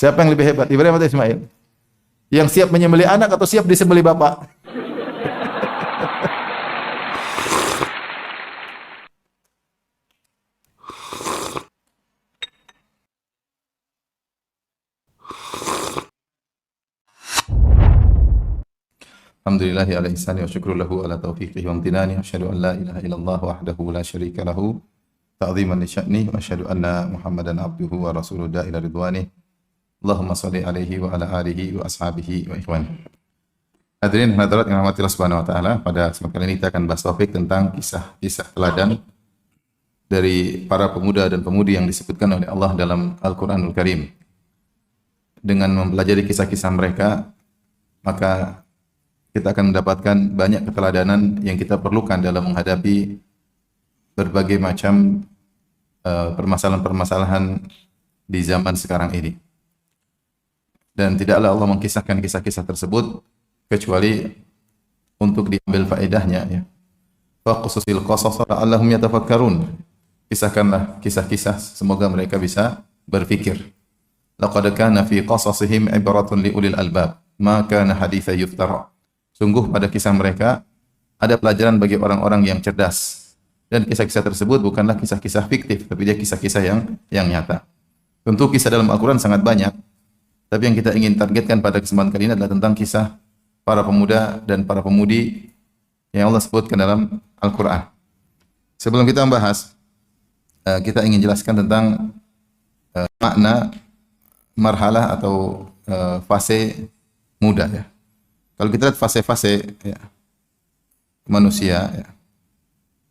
Siapa yang lebih hebat, Ibrahim atau Ismail? Yang siap menyembelih anak atau siap disembelih bapak? Alhamdulillahi ala ihsani wa syukru lahu ala taufiqihi wa amtinani wa asyhadu an la ilaha illallah wahdahu la syarika lahu ta'ziman li sya'ni wa asyhadu anna Muhammadan abduhu wa rasuluhu ila ridwani. Allahumma shalli alaihi wa ala alihi wa ashabihi wa ikhwan. Hadirin hadirat yang dirahmati Allah Subhanahu wa taala, pada kesempatan kali ini kita akan bahas topik tentang kisah-kisah teladan dari para pemuda dan pemudi yang disebutkan oleh Allah dalam Al-Qur'anul Karim. Dengan mempelajari kisah-kisah mereka, maka kita akan mendapatkan banyak keteladanan yang kita perlukan dalam menghadapi berbagai macam permasalahan-permasalahan di zaman sekarang ini. Dan tidaklah Allah mengkisahkan kisah-kisah tersebut kecuali untuk diambil faedahnya, ya. Faqsusil qasas la'allahum yatafakkarun. Kisahkanlah kisah-kisah semoga mereka bisa berfikir. Laqad kana fi qasasihim ibratun li ulil albab ma kana haditsa yuftara. Sungguh pada kisah mereka ada pelajaran bagi orang-orang yang cerdas. Dan kisah-kisah tersebut bukanlah kisah-kisah fiktif, tapi dia kisah-kisah yang nyata. Tentu kisah dalam Al-Quran sangat banyak, tapi yang kita ingin targetkan pada kesempatan kali ini adalah tentang kisah para pemuda dan para pemudi yang Allah sebutkan dalam Al-Quran. Sebelum kita membahas, kita ingin jelaskan tentang makna marhalah atau fase muda, ya. Kalau kita lihat fase-fase, ya, manusia, ya,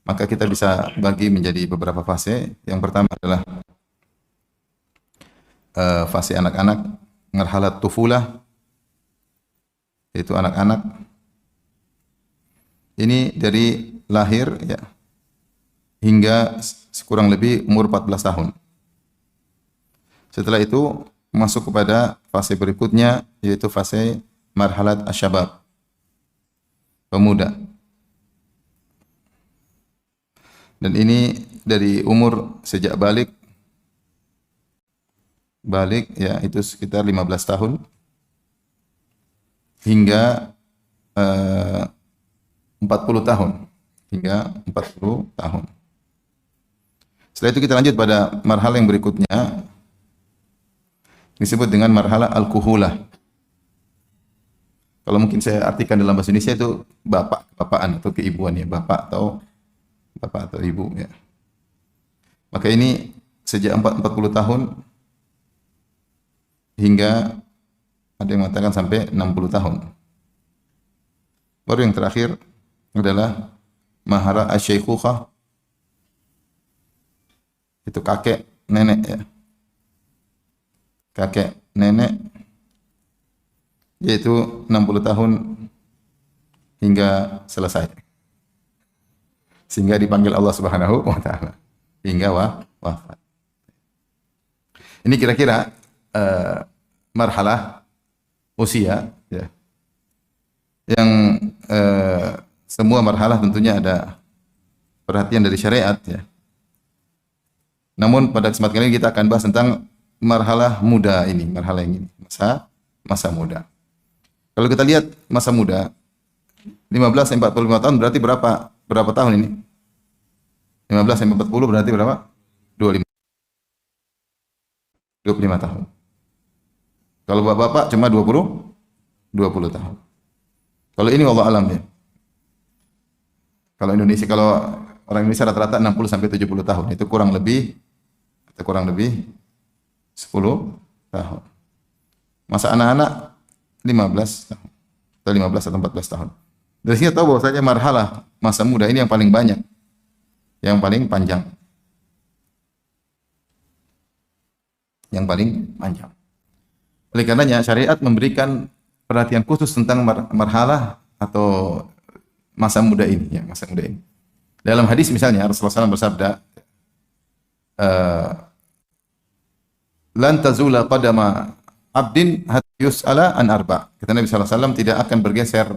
maka kita bisa bagi menjadi beberapa fase. Yang pertama adalah fase anak-anak, marhalat tufulah, yaitu anak-anak. Ini dari lahir, ya, hingga kurang lebih umur 14 tahun. Setelah itu masuk kepada fase berikutnya, yaitu fase marhalat asyabab, pemuda. Dan ini dari umur sejak balik, ya, itu sekitar 15 tahun hingga 40 tahun, Setelah itu kita lanjut pada marhalah yang berikutnya, disebut dengan marhalah al-kuhulah. Kalau mungkin saya artikan dalam bahasa Indonesia itu bapaan atau keibuan, ya, bapak atau ibu, ya. Maka ini sejak 40 tahun hingga ada yang mengatakan sampai 60 tahun. Baru yang terakhir adalah marhalah asy-syaikhukhah, itu kakek nenek, ya. Kakek nenek, yaitu 60 tahun hingga selesai, sehingga dipanggil Allah Subhanahu wa taala hingga wafat. Ini kira-kira marhalah usia, ya, yang semua marhalah tentunya ada perhatian dari syariat, ya. Namun pada kesempatan kali ini kita akan bahas tentang marhalah muda ini, marhalah yang ini, masa muda. Kalau kita lihat masa muda 15 sampai 45 tahun berarti berapa tahun ini? 15 sampai 40 berarti berapa? 25 tahun. Kalau bapak-bapak cuma 20 tahun. Kalau ini wallahu alam, ya. Kalau orang Indonesia rata-rata 60 sampai 70 tahun, itu kurang lebih 10 tahun. Masa anak-anak 15 tahun atau 15 atau 14 tahun. Dari sini tahu bahwasanya marhalah masa muda ini yang paling banyak, yang paling panjang. Oleh karenanya syariat memberikan perhatian khusus tentang marhalah atau masa muda ini, ya, masa muda ini. Dalam hadis misalnya Rasulullah SAW bersabda, lan tazula qadama abdin hatta yus'ala an arba. Kata Nabi SAW, tidak akan bergeser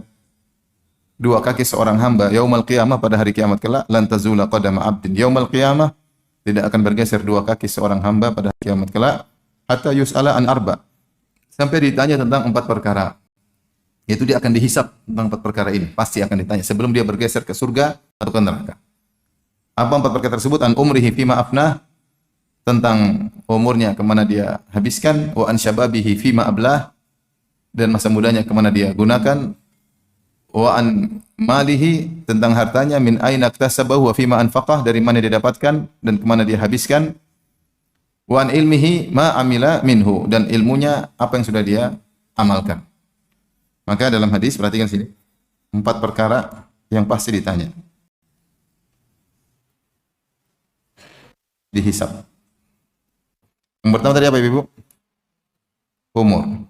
dua kaki seorang hamba yaumal qiyamah, pada hari kiamat kelak. Lan tazula qadama abdin yaumal qiyamah, tidak akan bergeser dua kaki seorang hamba pada hari kiamat kelak, hatta yus'ala an arba, sampai ditanya tentang 4 perkara. Itu dia akan dihisap tentang 4 perkara ini. Pasti akan ditanya sebelum dia bergeser ke surga atau ke neraka. Apa 4 perkara tersebut? An umrihi fima afnah, tentang umurnya kemana dia habiskan. Wa an syababihi fima ablah, dan masa mudanya kemana dia gunakan. Wa an malihi, tentang hartanya, min aina iktasabahu wa fima anfaqah, dari mana dia dapatkan dan kemana dia habiskan. Wa an ilmihi ma amila minhu, dan ilmunya apa yang sudah dia amalkan. Maka dalam hadis, perhatikan sini, 4 perkara yang pasti ditanya. Dihisab. Yang pertama tadi apa, Ibu? Umur.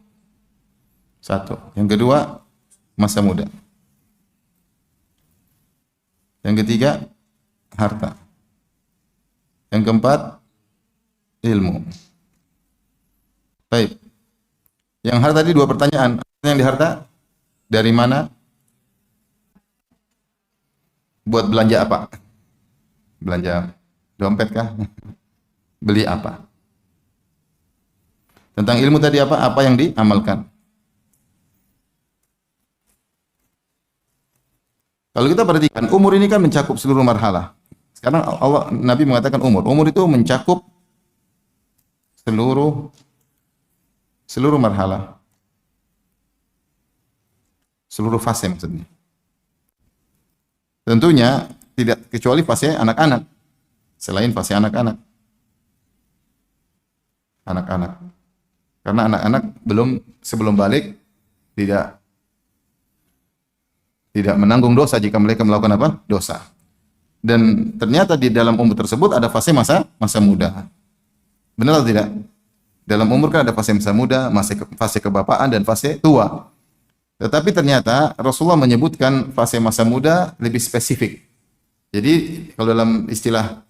1. Yang kedua, masa muda. Yang ketiga, harta. Yang keempat, ilmu. Baik. Yang harta tadi 2 pertanyaan. Yang di harta, dari mana? Buat belanja apa? Belanja dompet kah? Beli apa? Tentang ilmu tadi apa? Apa yang diamalkan? Kalau kita perhatikan, umur ini kan mencakup seluruh marhalah. Sekarang Nabi mengatakan umur. Umur itu mencakup seluruh marhalah. Seluruh fase maksudnya. Tentunya tidak kecuali fase anak-anak. Selain fase anak-anak. Anak-anak. Karena anak-anak sebelum balik tidak menanggung dosa jika mereka melakukan apa? Dosa. Dan ternyata di dalam umur tersebut ada fase masa muda. Benar atau tidak? Dalam umur kan ada fase masa muda, fase kebapaan, dan fase tua. Tetapi ternyata Rasulullah menyebutkan fase masa muda lebih spesifik. Jadi kalau dalam istilah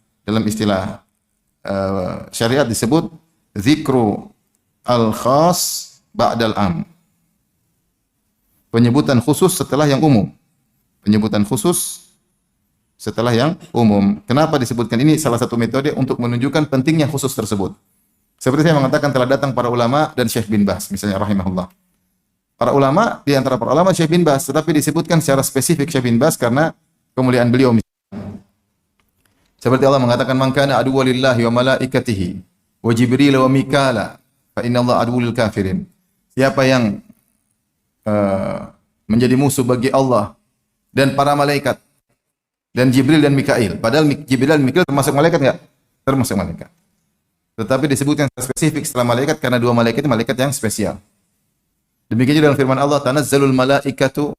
syariat disebut zikru al-khas ba'dal am. Penyebutan khusus setelah yang umum. Penyebutan khusus setelah yang umum. Kenapa disebutkan ini? Salah satu metode untuk menunjukkan pentingnya khusus tersebut. Seperti saya mengatakan, telah datang para ulama dan Syekh bin Baz, misalnya rahimahullah. Para ulama, di antara para ulama Syekh bin Baz, tetapi disebutkan secara spesifik Syekh bin Baz karena kemuliaan beliau. Seperti Allah mengatakan, "Man kana aduwwa lillahi wa malaikatihi wa Jibril wa Mikala, fa inna Allah aduwwul lil kafirin." Siapa yang menjadi musuh bagi Allah dan para malaikat dan Jibril dan Mikail. Padahal Jibril dan Mikail termasuk malaikat enggak? Termasuk malaikat. Tetapi disebutkan spesifik setelah malaikat karena 2 malaikat itu malaikat yang spesial. Demikian juga dalam firman Allah, "Tanazzalul malaikatu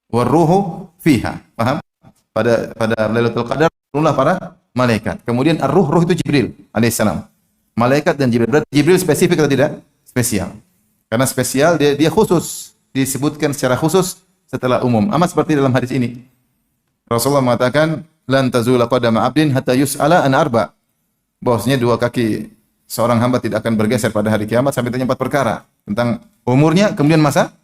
war-ruhu fiha." Paham? Pada Lailatul Qadar turunlah para malaikat. Kemudian ar-ruh itu Jibril alaihissalam. Malaikat dan Jibril. Berarti Jibril spesifik atau tidak? Spesial. Karena spesial dia khusus, disebutkan secara khusus setelah umum. Amat seperti dalam hadis ini. Rasulullah mengatakan, "Lan tazula qadama 'abdin hatta yus'ala an arba." Bahwasanya 2 kaki seorang hamba tidak akan bergeser pada hari kiamat sampai ditanya 4 perkara tentang umurnya, kemudian masa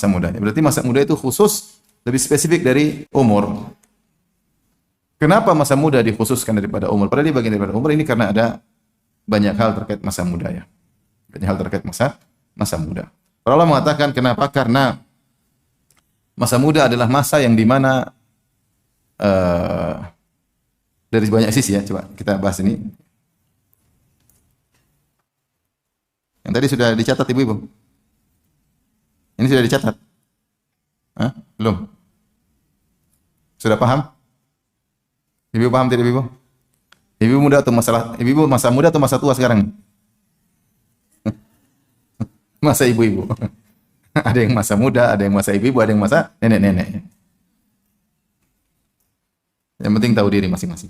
mudanya. Berarti masa muda itu khusus, lebih spesifik dari umur. Kenapa masa muda dikhususkan daripada umur? Padahal dia bagian daripada umur ini karena ada banyak hal terkait masa muda ya. Banyak hal terkait masa muda. Para ulama mengatakan kenapa? Karena masa muda adalah masa yang dimana dari banyak sisi ya. Coba kita bahas ini. Yang tadi sudah dicatat ibu-ibu. Ini sudah dicatat. Hah? Belum? Sudah paham? Ibu paham tidak ibu? Ibu muda atau ibu masa muda atau masa tua sekarang? Masa ibu-ibu. Ada yang masa muda, ada yang masa ibu-ibu, ada yang masa nenek-nenek. Yang penting tahu diri masing-masing.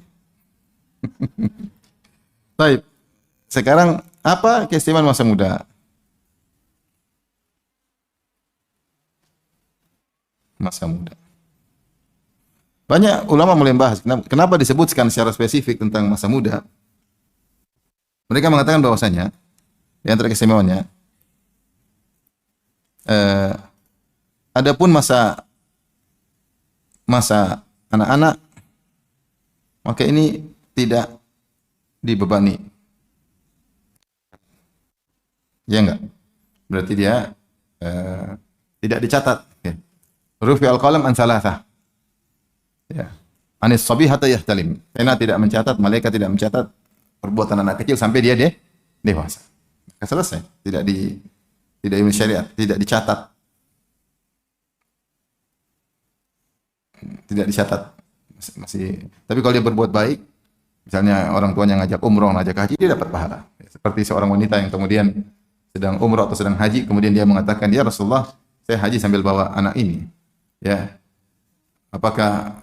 Baik. Sekarang apa keistimewaan masa muda? Masa muda. Banyak ulama mulai membahas kenapa disebutkan secara spesifik tentang masa muda. Mereka mengatakan bahwasanya di antara keistimewaannya adapun masa anak-anak, maka ini tidak dibebani. Ya enggak? berarti dia eh, tidak dicatat. Ya. Rufi'al qalam an salasah. Ya. Anis sabi hatta yahtalim. Pena tidak mencatat, malaikat tidak mencatat perbuatan anak kecil sampai dia dewasa. Maka selesai, tidak ilmu syariat, tidak dicatat. Tidak dicatat. Masih. Tapi kalau dia berbuat baik, misalnya orang tuanya ngajak umroh, ngajak haji, dia dapat pahala. Seperti seorang wanita yang kemudian sedang umroh atau sedang haji, kemudian dia mengatakan, "Ya Rasulullah, saya haji sambil bawa anak ini." Ya. Apakah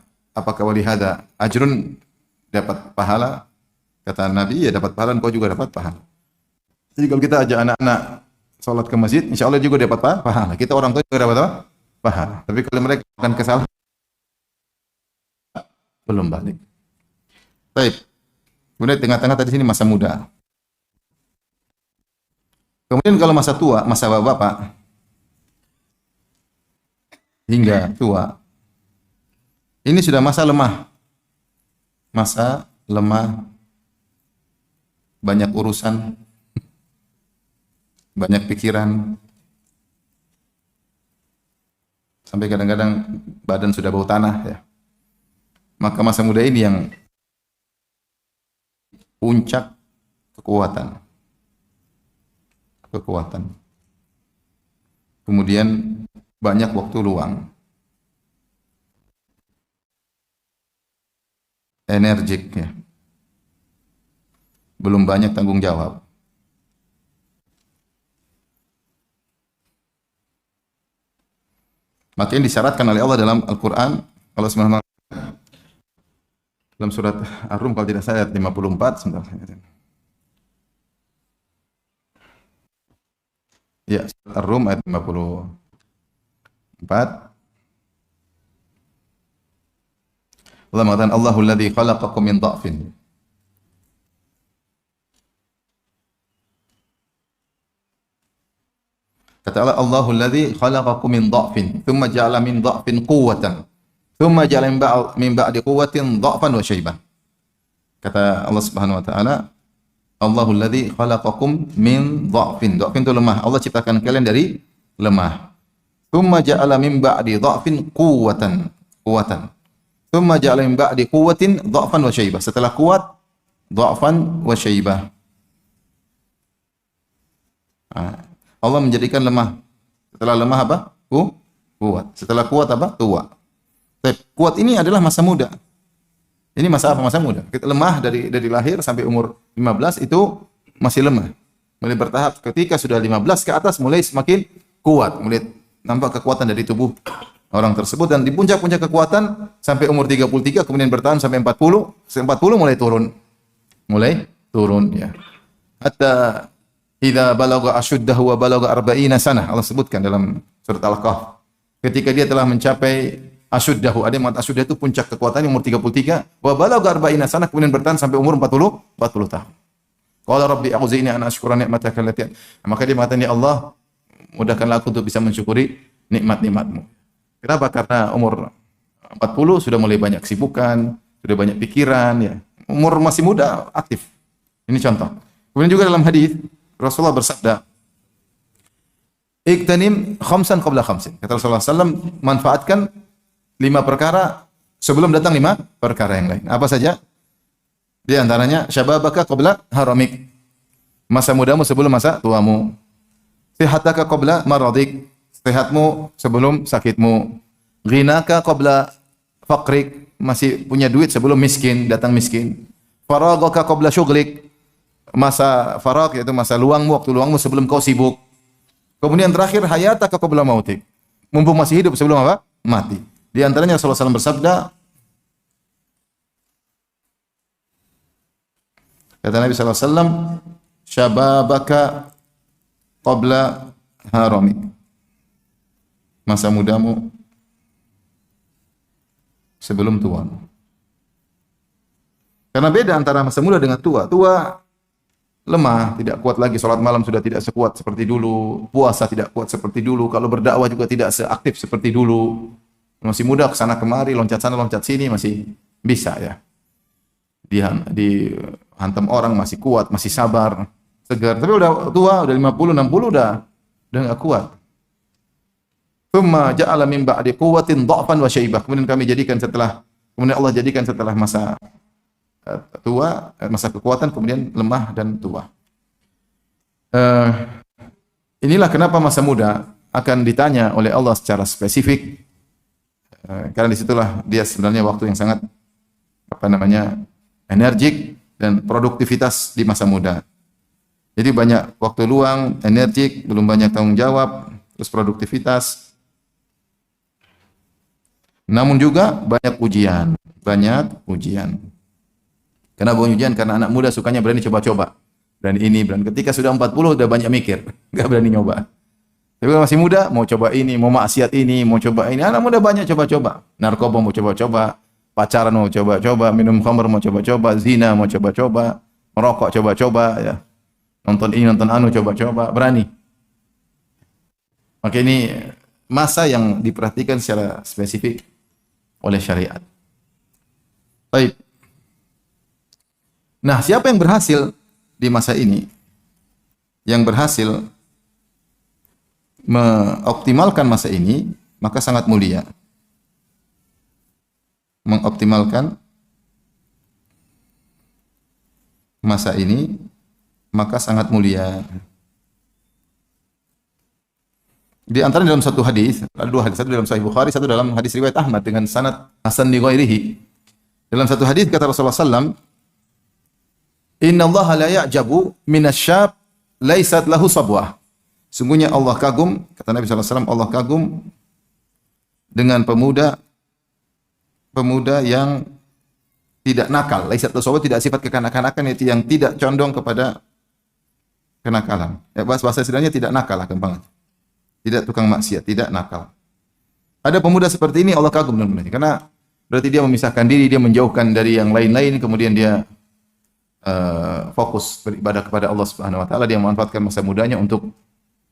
walihada ajrun, dapat pahala? Kata Nabi, ya dapat pahala, kau juga dapat pahala. Jadi kalau kita ajak anak-anak salat ke masjid, insya Allah juga dapat pahala. Kita orang tua juga dapat apa? Pahala. Tapi kalau mereka akan kesalahan, belum balik. Baik. Kemudian tengah-tengah tadi sini masa muda. Kemudian kalau masa tua, masa bapak hingga tua, ini sudah masa lemah. Masa lemah, banyak urusan, banyak pikiran, sampai kadang-kadang badan sudah bau tanah ya. Maka masa muda ini yang puncak kekuatan. Kemudian banyak waktu luang. Energik ya. Belum banyak tanggung jawab. Maka yang disyaratkan oleh Allah dalam Al-Quran, kalau semua dalam surat Ar-Rum kalau tidak salah ayat 54, sebentar. Ya, surat Ar-Rum ayat 54. Allah mengatakan Allahul ladzi khalaqakum min dha'fin. Kata Allah, Allahul ladzi khalaqakum min dha'fin, thumma ja'ala min dha'fin quwwatan, thumma ja'ala min ba'di quwwatin dha'fan wa syaiban. Kata Allah Subhanahu wa taala, Allahul ladzi khalaqakum min dha'fin. Dha'fin itu lemah. Allah ciptakan kalian dari lemah. Thumma ja'ala min ba'di dha'fin quwwatan. Thumma ja'ala min ba'di quwwatin dha'fan wa syaibah. Setelah kuat, dha'fan wa syaibah. Allah menjadikan lemah. Setelah lemah apa? Kuat. Setelah kuat apa? Tua. Kuat ini adalah masa muda. Ini masa apa? Masa muda. Kita lemah dari lahir sampai umur 15 itu masih lemah. Mulai bertahap ketika sudah 15 ke atas mulai semakin kuat, mulai nampak kekuatan dari tubuh orang tersebut, dan di puncak-puncak kekuatan sampai umur 33 kemudian bertahan sampai 40, 40 mulai turun ya. Hatta idza balagha ashuddahu wa balagha 40 sanah, Allah sebutkan dalam surat Al-Kahf. Ketika dia telah mencapai ashuddahu, ada yang mengatakan ashuddah itu puncak kekuatan umur 33, wa balagha 40 sanah, kemudian bertahan sampai umur 40 tahun. Qala rabbi a'udzini an ashkura ni'mataka allati, maka dia mengatakan, ya Allah, mudahkanlah aku untuk bisa mensyukuri nikmat-nikmat-Mu. Kenapa? Karena umur 40 sudah mulai banyak kesibukan, sudah banyak pikiran ya. Umur masih muda aktif. Ini contoh. Kemudian juga dalam hadis Rasulullah bersabda, "Iktanim khamsan qabla khamsin." Kata Rasulullah SAW, manfaatkan 5 perkara sebelum datang 5 perkara yang lain. Apa saja? Di antaranya syababaka qabla haramik. Masa mudamu sebelum masa tuamu. Sihataka qabla maradik. Sehatmu sebelum sakitmu. Ghinaka qabla faqrik. Masih punya duit sebelum miskin, datang miskin. Faragaka qabla syughlik. Masa farag yaitu masa luangmu, waktu luangmu sebelum kau sibuk. Kemudian terakhir hayataka qabla mautik. Mumpung masih hidup sebelum apa? Mati. Di antaranya Rasulullah SAW bersabda, kata Nabi SAW, syababaka qabla haramik. Masa mudamu sebelum tua. Karena beda antara masa muda dengan tua. Tua lemah, tidak kuat lagi, salat malam sudah tidak sekuat seperti dulu, puasa tidak kuat seperti dulu, kalau berdakwah juga tidak seaktif seperti dulu. Masih muda kesana kemari, loncat sana loncat sini masih bisa ya. Dihantam orang masih kuat, masih sabar, segar. Tapi udah tua, udah 50, 60 udah udah enggak kuat. Tsumma ja'ala min ba'di quwwatin dha'fan wa syaibah. Kemudian Allah jadikan setelah masa tua, masa kekuatan, kemudian lemah dan tua. Inilah kenapa masa muda akan ditanya oleh Allah secara spesifik, karena disitulah dia sebenarnya waktu yang sangat energik dan produktivitas di masa muda. Jadi banyak waktu luang, energik, belum banyak tanggung jawab, terus produktivitas. Namun juga banyak ujian. Kenapa ujian? Karena anak muda sukanya berani coba-coba. Berani ini, berani. Ketika sudah 40 udah banyak mikir, enggak berani nyoba. Tapi kalau masih muda, mau coba ini, mau maksiat ini, mau coba ini. Anak muda banyak coba-coba. Narkoba mau coba-coba, pacaran mau coba-coba, minum khamr mau coba-coba, zina mau coba-coba, merokok coba-coba, ya. Nonton ini, nonton anu, coba-coba, berani. Maka ini masa yang diperhatikan secara spesifik oleh syariat. Baik. Nah, siapa yang berhasil di masa ini? Yang berhasil mengoptimalkan masa ini, maka sangat mulia. Mengoptimalkan masa ini, maka sangat mulia. Di antara dalam satu hadis, ada dua hadis, satu dalam Sahih Bukhari, satu dalam hadis riwayat Ahmad dengan sanad hasan li ghairihi. Dalam satu hadis kata Rasulullah sallam, "Inna Allah la ya'jabu minasyab laisat lahu sabwah." Sungguhnya Allah kagum, kata Nabi sallallahu alaihi wasallam, Allah kagum dengan pemuda yang tidak nakal, laisat lahu sabwah, tidak sifat kekanak-kanakan, yaitu yang tidak condong kepada kenakalan. Ya, bahasa istilahnya tidak nakal, gampang. Tidak tukang maksiat, tidak nakal. Ada pemuda seperti ini Allah kagum dengan mereka, karena berarti dia memisahkan diri, dia menjauhkan dari yang lain-lain, kemudian dia fokus beribadah kepada Allah Subhanahu wa taala, dia memanfaatkan masa mudanya untuk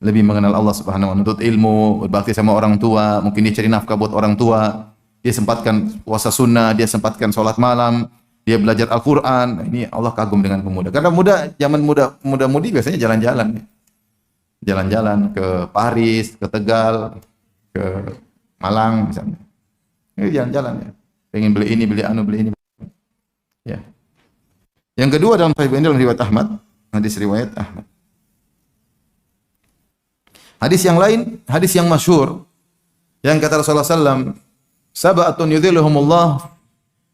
lebih mengenal Allah Subhanahu wa taala, menuntut ilmu, berbakti sama orang tua, mungkin dia cari nafkah buat orang tua, dia sempatkan puasa sunnah, dia sempatkan salat malam, dia belajar Al-Qur'an. Ini Allah kagum dengan pemuda. Karena zaman muda-mudi biasanya jalan-jalan. Jalan-jalan ke Paris, ke Tegal, ke Malang misalnya. Ini jalan-jalan ya. Pengen beli ini, beli anu, beli ini. Ya. Yang kedua dalam Sahih dalam riwayat Ahmad, hadis riwayat Ahmad. Hadis yang lain, hadis yang masyhur yang kata Rasulullah sallam, "Sab'atun yudhilluhumullah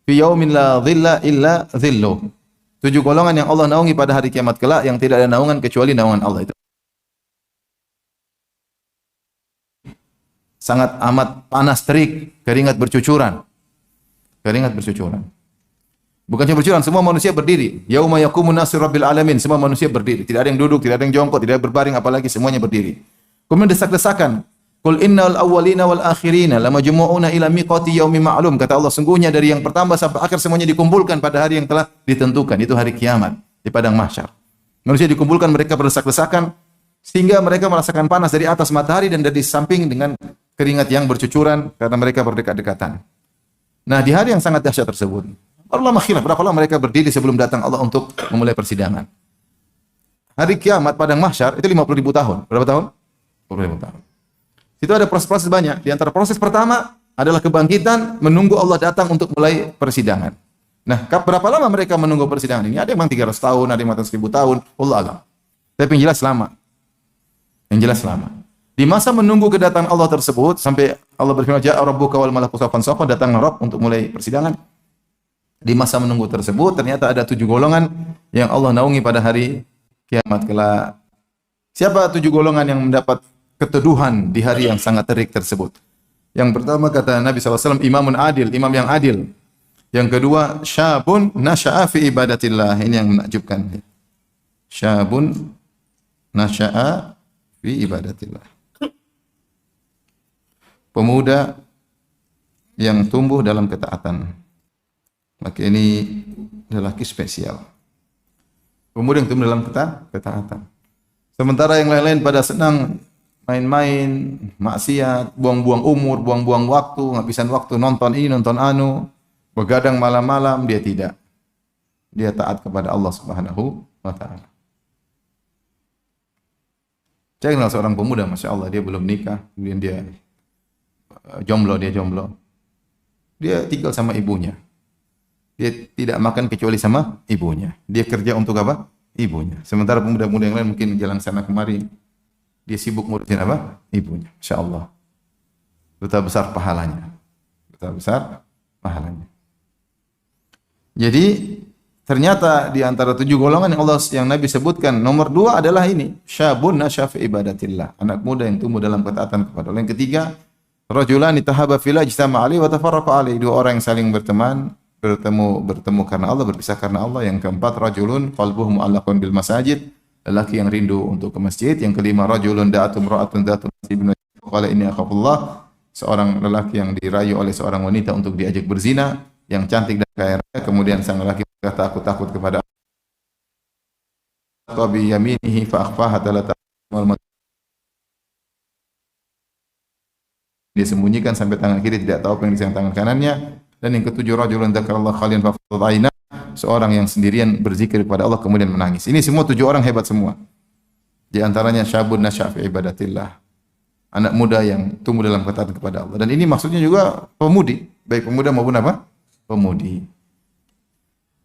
fi yaumin la dhilla illa dhilluh." 7 golongan yang Allah naungi pada hari kiamat kelak yang tidak ada naungan kecuali naungan Allah. Itu sangat amat panas terik, keringat bercucuran. Keringat bercucuran. Bukan cuma bercucuran, semua manusia berdiri. Yauma yaqumun nasu rabbil alamin, semua manusia berdiri. Tidak ada yang duduk, tidak ada yang jongkok, tidak ada berbaring, apalagi semuanya berdiri. Kemudian desak-desakan. Qul innal awwalina wal akhirina lamajmu'una ila miqati yaumin ma'lum. Kata Allah, sungguhnya dari yang pertama sampai akhir semuanya dikumpulkan pada hari yang telah ditentukan, itu hari kiamat di padang mahsyar. Manusia dikumpulkan, mereka berdesak-desakan sehingga mereka merasakan panas dari atas matahari dan dari samping dengan keringat yang bercucuran karena mereka berdekat-dekatan. Nah, di hari yang sangat dahsyat tersebut, Allah makhilaf, berapa lama mereka berdiri sebelum datang Allah untuk memulai persidangan. Hari kiamat padang mahsyar itu 50.000 tahun. Berapa tahun? 50.000 tahun. Itu ada proses-proses banyak. Di antara proses pertama adalah kebangkitan, menunggu Allah datang untuk mulai persidangan. Nah, berapa lama mereka menunggu persidangan ini? Ada yang 300 tahun, ada yang 1000 tahun, Allah alam. Tapi yang jelas lama. Yang jelas lama. Di masa menunggu kedatangan Allah tersebut, sampai Allah berfirman, "Ja'a rabbuka wal malaku saffan saffa," datang Rabb untuk mulai persidangan. Di masa menunggu tersebut, ternyata ada 7 golongan yang Allah naungi pada hari kiamat kelak. Siapa 7 golongan yang mendapat keteduhan di hari yang sangat terik tersebut? Yang pertama kata Nabi SAW, imamun adil, imam yang adil. Yang kedua, syabun nasya'a fi ibadatillah. Ini yang menakjubkan. Syabun nasya'a fi ibadatillah. Pemuda yang tumbuh dalam ketaatan. Maka ini lelaki spesial. Pemuda yang tumbuh dalam ketaatan. Sementara yang lain-lain pada senang main-main, maksiat, buang-buang umur, buang-buang waktu, ngabisan waktu nonton ini, nonton anu, begadang malam-malam, dia tidak. Dia taat kepada Allah Subhanahu wa taala. Saya kenal seorang pemuda, masya Allah, dia belum nikah, kemudian dia jomblo, dia tinggal sama ibunya. Dia tidak makan kecuali sama ibunya. Dia kerja untuk apa? Ibunya. Sementara pemuda-pemuda yang lain mungkin jalan sana kemari, dia sibuk ngurusin apa? Ibunya. Masya Allah. Duta besar pahalanya. Duta besar pahalanya. Jadi ternyata di antara 7 golongan yang Nabi sebutkan, nomor 2 adalah ini, syabun nasya fi ibadatillah, anak muda yang tumbuh dalam ketaatan kepada Allah. Yang ketiga, rajulani tahaba fillah ijtama alaihi wa tafarraqa alaihi, 2 orang yang saling bertemu karena Allah, berpisah karena Allah. Yang keempat, rajulun qalbuhu mu'allaqun bil masajid, lelaki yang rindu untuk ke masjid. Yang kelima, rajulun da'atu imra'atun dzatu nasibin qala inni akhafullah, seorang lelaki yang dirayu oleh seorang wanita untuk diajak berzina, yang cantik dan kaya raya. Kemudian sang lelaki berkata, aku takut kepada Allah. Bi yaminihi fa akhfaha talata, dia sembunyikan sampai tangan kiri tidak tahu apa yang di tangan kanannya. Dan yang ketujuh, rajulun dzakarallahu khalian fa fadat aina, seorang yang sendirian berzikir kepada Allah kemudian menangis. Ini semua 7 orang hebat semua. Di antaranya syabun nasya fi ibadatillah, anak muda yang tumbuh dalam ketaatan kepada Allah. Dan ini maksudnya juga pemudi, baik pemuda maupun apa? Pemudi.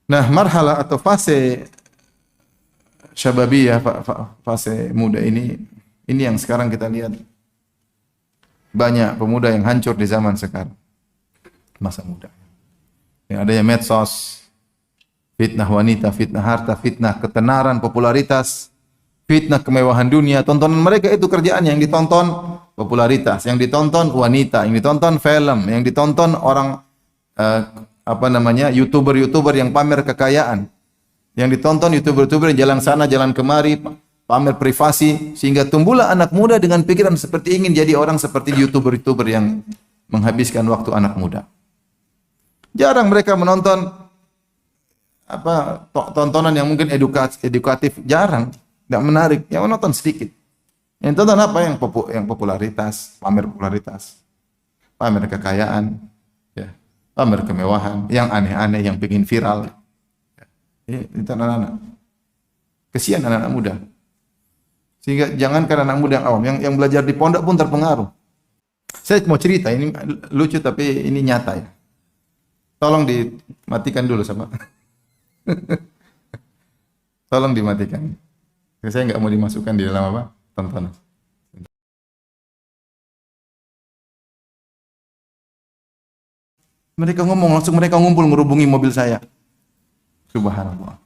Nah, marhalah atau fase syababiyah, fase muda ini yang sekarang kita lihat banyak pemuda yang hancur di zaman sekarang. Masa muda. Yang adanya medsos, fitnah wanita, fitnah harta, fitnah ketenaran, popularitas, fitnah kemewahan dunia. Tontonan mereka itu kerjaan, yang ditonton popularitas, yang ditonton wanita, yang ditonton film, yang ditonton orang YouTuber yang pamer kekayaan. Yang ditonton YouTuber yang jalan sana jalan kemari pamer privasi, sehingga tumbuhlah anak muda dengan pikiran seperti ingin jadi orang seperti YouTuber yang menghabiskan waktu anak muda. Jarang mereka menonton tontonan yang mungkin edukatif, jarang, tidak menarik. Yang menonton sedikit. Yang tonton apa? Yang popularitas, pamer popularitas, pamer kekayaan, ya, pamer kemewahan, yang aneh-aneh, yang ingin viral. Itu anak-anak. Kesian anak-anak muda. Sehingga jangankan anak muda yang awam, yang belajar di pondok pun terpengaruh. Saya mau cerita, ini lucu tapi ini nyata ya. Tolong dimatikan dulu sama. Tolong dimatikan. Saya nggak mau dimasukkan di dalam apa? Tontonan. Mereka ngomong, langsung mereka ngumpul ngerubungi mobil saya. Subhanallah.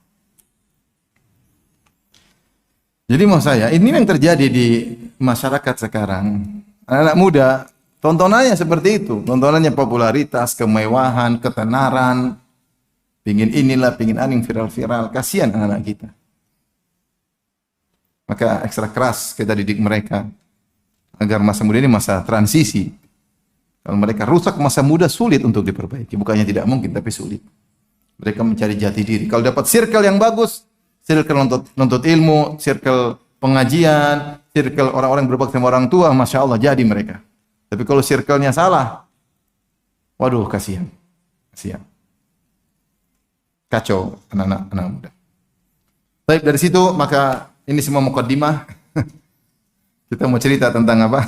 Jadi mau saya, ini yang terjadi di masyarakat sekarang. Anak-anak muda, tontonannya seperti itu. Tontonannya popularitas, kemewahan, ketenaran. Pingin inilah, pingin aning, viral-viral. Kasihan anak-anak kita. Maka ekstra keras kita didik mereka. Agar masa muda ini masa transisi. Kalau mereka rusak masa muda, sulit untuk diperbaiki. Bukannya tidak mungkin, tapi sulit. Mereka mencari jati diri. Kalau dapat circle yang bagus, circle nuntut ilmu, circle pengajian, circle orang-orang berbakti sama orang tua, masya Allah jadi mereka. Tapi kalau circle-nya salah, waduh kasihan, kacau anak muda. Baik, dari situ maka ini semua mukaddimah. Kita mau cerita tentang apa?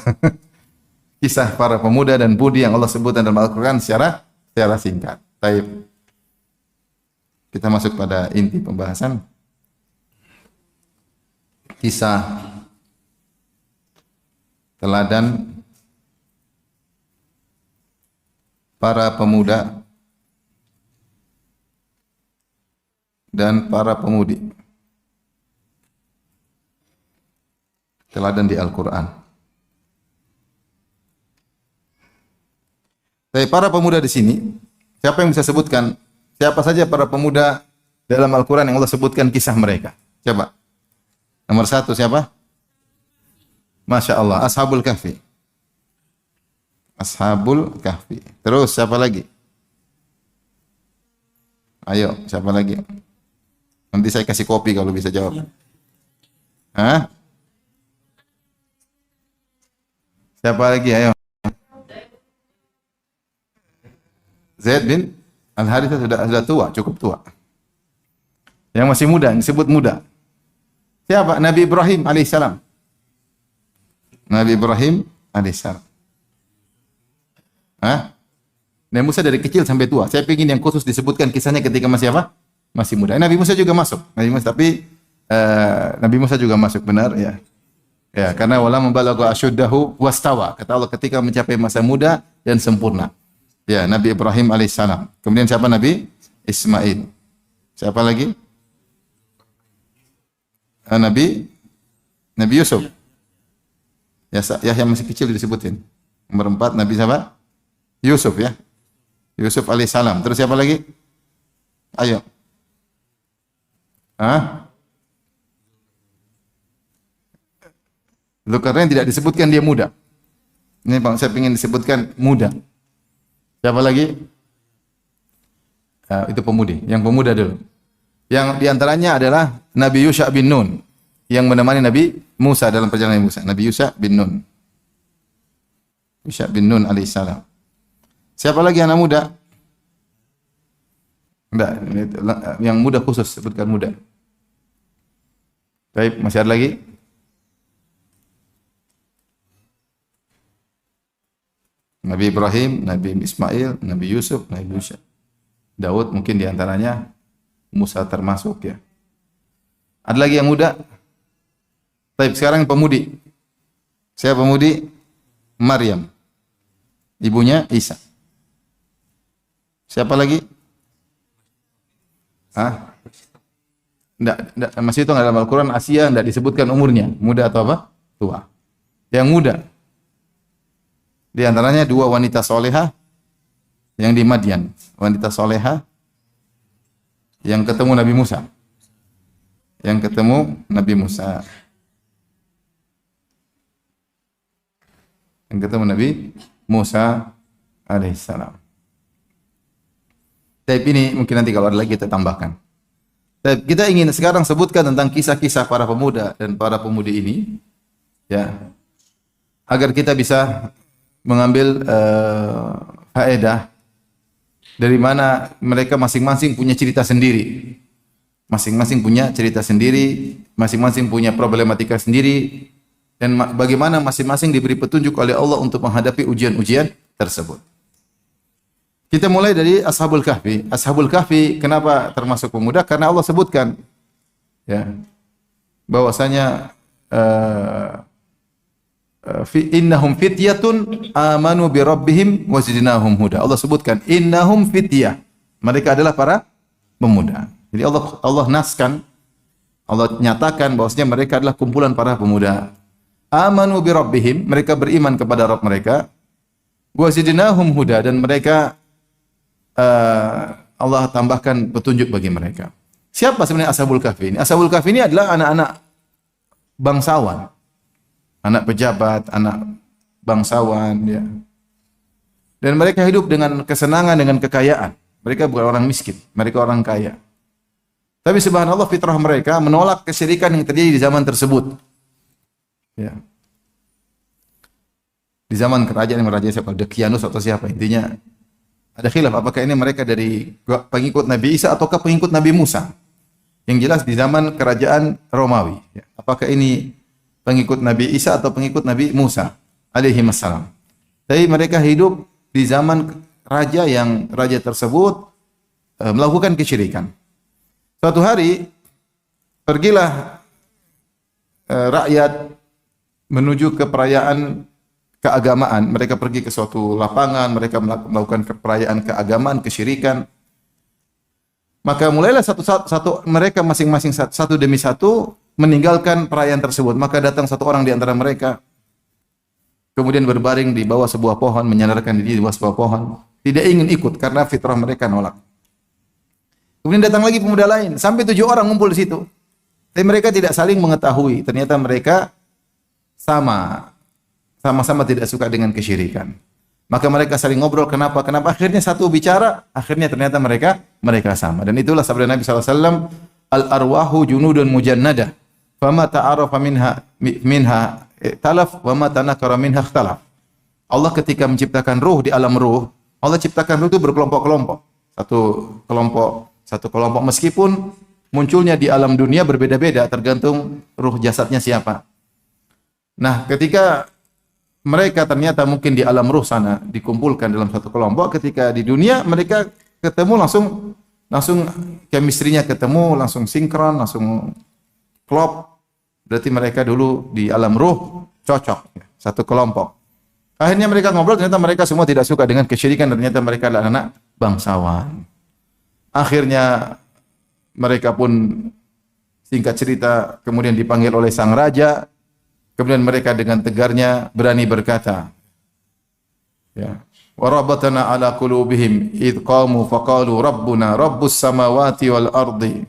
Kisah para pemuda dan budi yang Allah sebutkan dalam Al-Quran secara singkat. Baik, kita masuk pada inti pembahasan. Kisah teladan para pemuda dan para pemudi. Teladan di Al-Quran. Tapi para pemuda di sini, siapa yang bisa sebutkan siapa saja para pemuda dalam Al-Quran yang Allah sebutkan kisah mereka? Coba. Nomor 1 siapa? Masya Allah, Ashabul Kahfi. Ashabul Kahfi. Terus siapa lagi? Ayo, siapa lagi? Nanti saya kasih kopi kalau bisa jawab. Hah? Siapa lagi? Ayo. Zaid bin Al-Harithah sudah tua, cukup tua. Yang masih muda, yang disebut muda. Siapa? Nabi Ibrahim alaihissalam. Nabi Ibrahim alaihissalam. Hah? Nabi Musa dari kecil sampai tua. Saya ingin yang khusus disebutkan kisahnya ketika masih apa? Masih muda. Nabi Musa juga masuk. Nabi Musa juga masuk, benar ya. Ya, karena wala membalagha asyuddahu wastawa. Kata Allah ketika mencapai masa muda dan sempurna. Ya, Nabi Ibrahim alaihissalam. Kemudian siapa Nabi? Ismail. Siapa lagi? Nabi Yusuf. Ya, yang masih kecil disebutin. Nomor 4 Nabi siapa? Yusuf ya. Yusuf alaihissalam. Terus siapa lagi? Ayo. Zulkarnain tidak disebutkan dia muda. Ini Bang, saya ingin disebutkan muda. Siapa lagi? Itu pemudi. Yang pemuda dulu. Yang diantaranya adalah Nabi Yusha bin Nun yang menemani Nabi Musa dalam perjalanan Musa. Nabi Yusha bin Nun. Yusha bin Nun alaihissalam. Siapa lagi anak muda? Enggak, yang muda khusus sebutkan muda. Baik, masih ada lagi? Nabi Ibrahim, Nabi Ismail, Nabi Yusuf, Nabi Musa. Daud mungkin diantaranya, Musa termasuk ya. Ada lagi yang muda? Baik, sekarang pemudi. Saya pemudi Maryam. Ibunya Isa. Siapa lagi? Enggak, masih itu enggak dalam Al-Quran. Asia enggak disebutkan umurnya. Muda atau apa? Tua. Yang muda. Di antaranya 2 wanita solehah yang di Madian. Wanita solehah yang ketemu Nabi Musa. Yang ketemu Nabi Musa. Yang ketemu Nabi Musa alaihissalam. Tapi ini mungkin nanti kalau ada lagi kita tambahkan. Tapi kita ingin sekarang sebutkan tentang kisah-kisah para pemuda dan para pemudi ini, ya, agar kita bisa mengambil faedah dari mana mereka masing-masing punya cerita sendiri. Masing-masing punya cerita sendiri, masing-masing punya problematika sendiri, dan bagaimana masing-masing diberi petunjuk oleh Allah untuk menghadapi ujian-ujian tersebut. Kita mulai dari Ashabul Kahfi. Ashabul Kahfi kenapa termasuk pemuda? Karena Allah sebutkan ya bahwasanya innahum fityatun amanu bi rabbihim wa zidnahum huda. Allah sebutkan innahum fityah. Mereka adalah para pemuda. Jadi Allah naskan, Allah nyatakan bahwasanya mereka adalah kumpulan para pemuda. Amanu bi rabbihim, mereka beriman kepada Rabb mereka. Wa zidnahum huda, dan mereka Allah tambahkan petunjuk bagi mereka. Siapa sebenarnya Ashabul Kahfi ini? Ashabul Kahfi ini adalah anak-anak bangsawan. Anak pejabat, anak bangsawan, ya. Dan mereka hidup dengan kesenangan, dengan kekayaan. Mereka bukan orang miskin, mereka orang kaya. Tapi subhanallah fitrah mereka menolak kesyirikan yang terjadi di zaman tersebut. Ya. Di zaman kerajaan yang meraja siapa? Dekianus atau siapa? Intinya ada khilaf apakah ini mereka dari pengikut Nabi Isa ataukah pengikut Nabi Musa. Yang jelas di zaman kerajaan Romawi. Ya. Apakah ini pengikut Nabi Isa atau pengikut Nabi Musa alaihi wassalam. Tapi mereka hidup di zaman raja yang raja tersebut melakukan kesyirikan. Suatu hari pergilah rakyat menuju ke perayaan keagamaan. Mereka pergi ke suatu lapangan, mereka melakukan perayaan keagamaan, kesyirikan. Maka mulailah satu mereka masing-masing satu demi satu meninggalkan perayaan tersebut. Maka datang satu orang di antara mereka, kemudian berbaring di bawah sebuah pohon, menyandarkan diri di bawah sebuah pohon. Tidak ingin ikut karena fitrah mereka nolak. Kemudian datang lagi pemuda lain, sampai 7 orang ngumpul di situ. Tapi mereka tidak saling mengetahui. Ternyata mereka sama-sama tidak suka dengan kesyirikan. Maka mereka saling ngobrol, kenapa? Akhirnya satu bicara, akhirnya ternyata mereka sama. Dan itulah sabda Nabi SAW, al-arwahu junudun mujannadah. Fama ta'arafa minha talaf, wa ma tanakara minha ikhtalaf. Allah ketika menciptakan ruh di alam ruh, Allah ciptakan ruh itu berkelompok-kelompok. Satu kelompok meskipun munculnya di alam dunia berbeda-beda tergantung ruh jasadnya siapa. Nah, ketika mereka ternyata mungkin di alam ruh sana dikumpulkan dalam satu kelompok, ketika di dunia mereka ketemu langsung chemistry-nya ketemu, langsung sinkron, langsung klop. Berarti mereka dulu di alam ruh cocok, satu kelompok. Akhirnya mereka ngobrol, ternyata mereka semua tidak suka dengan kesyirikan, ternyata mereka adalah anak bangsawan. Akhirnya mereka pun, singkat cerita, kemudian dipanggil oleh sang raja. Kemudian mereka dengan tegarnya berani berkata, ya, wa rabatana ala qulubihim id qamu faqalu rabbuna rabbus samawati wal ardi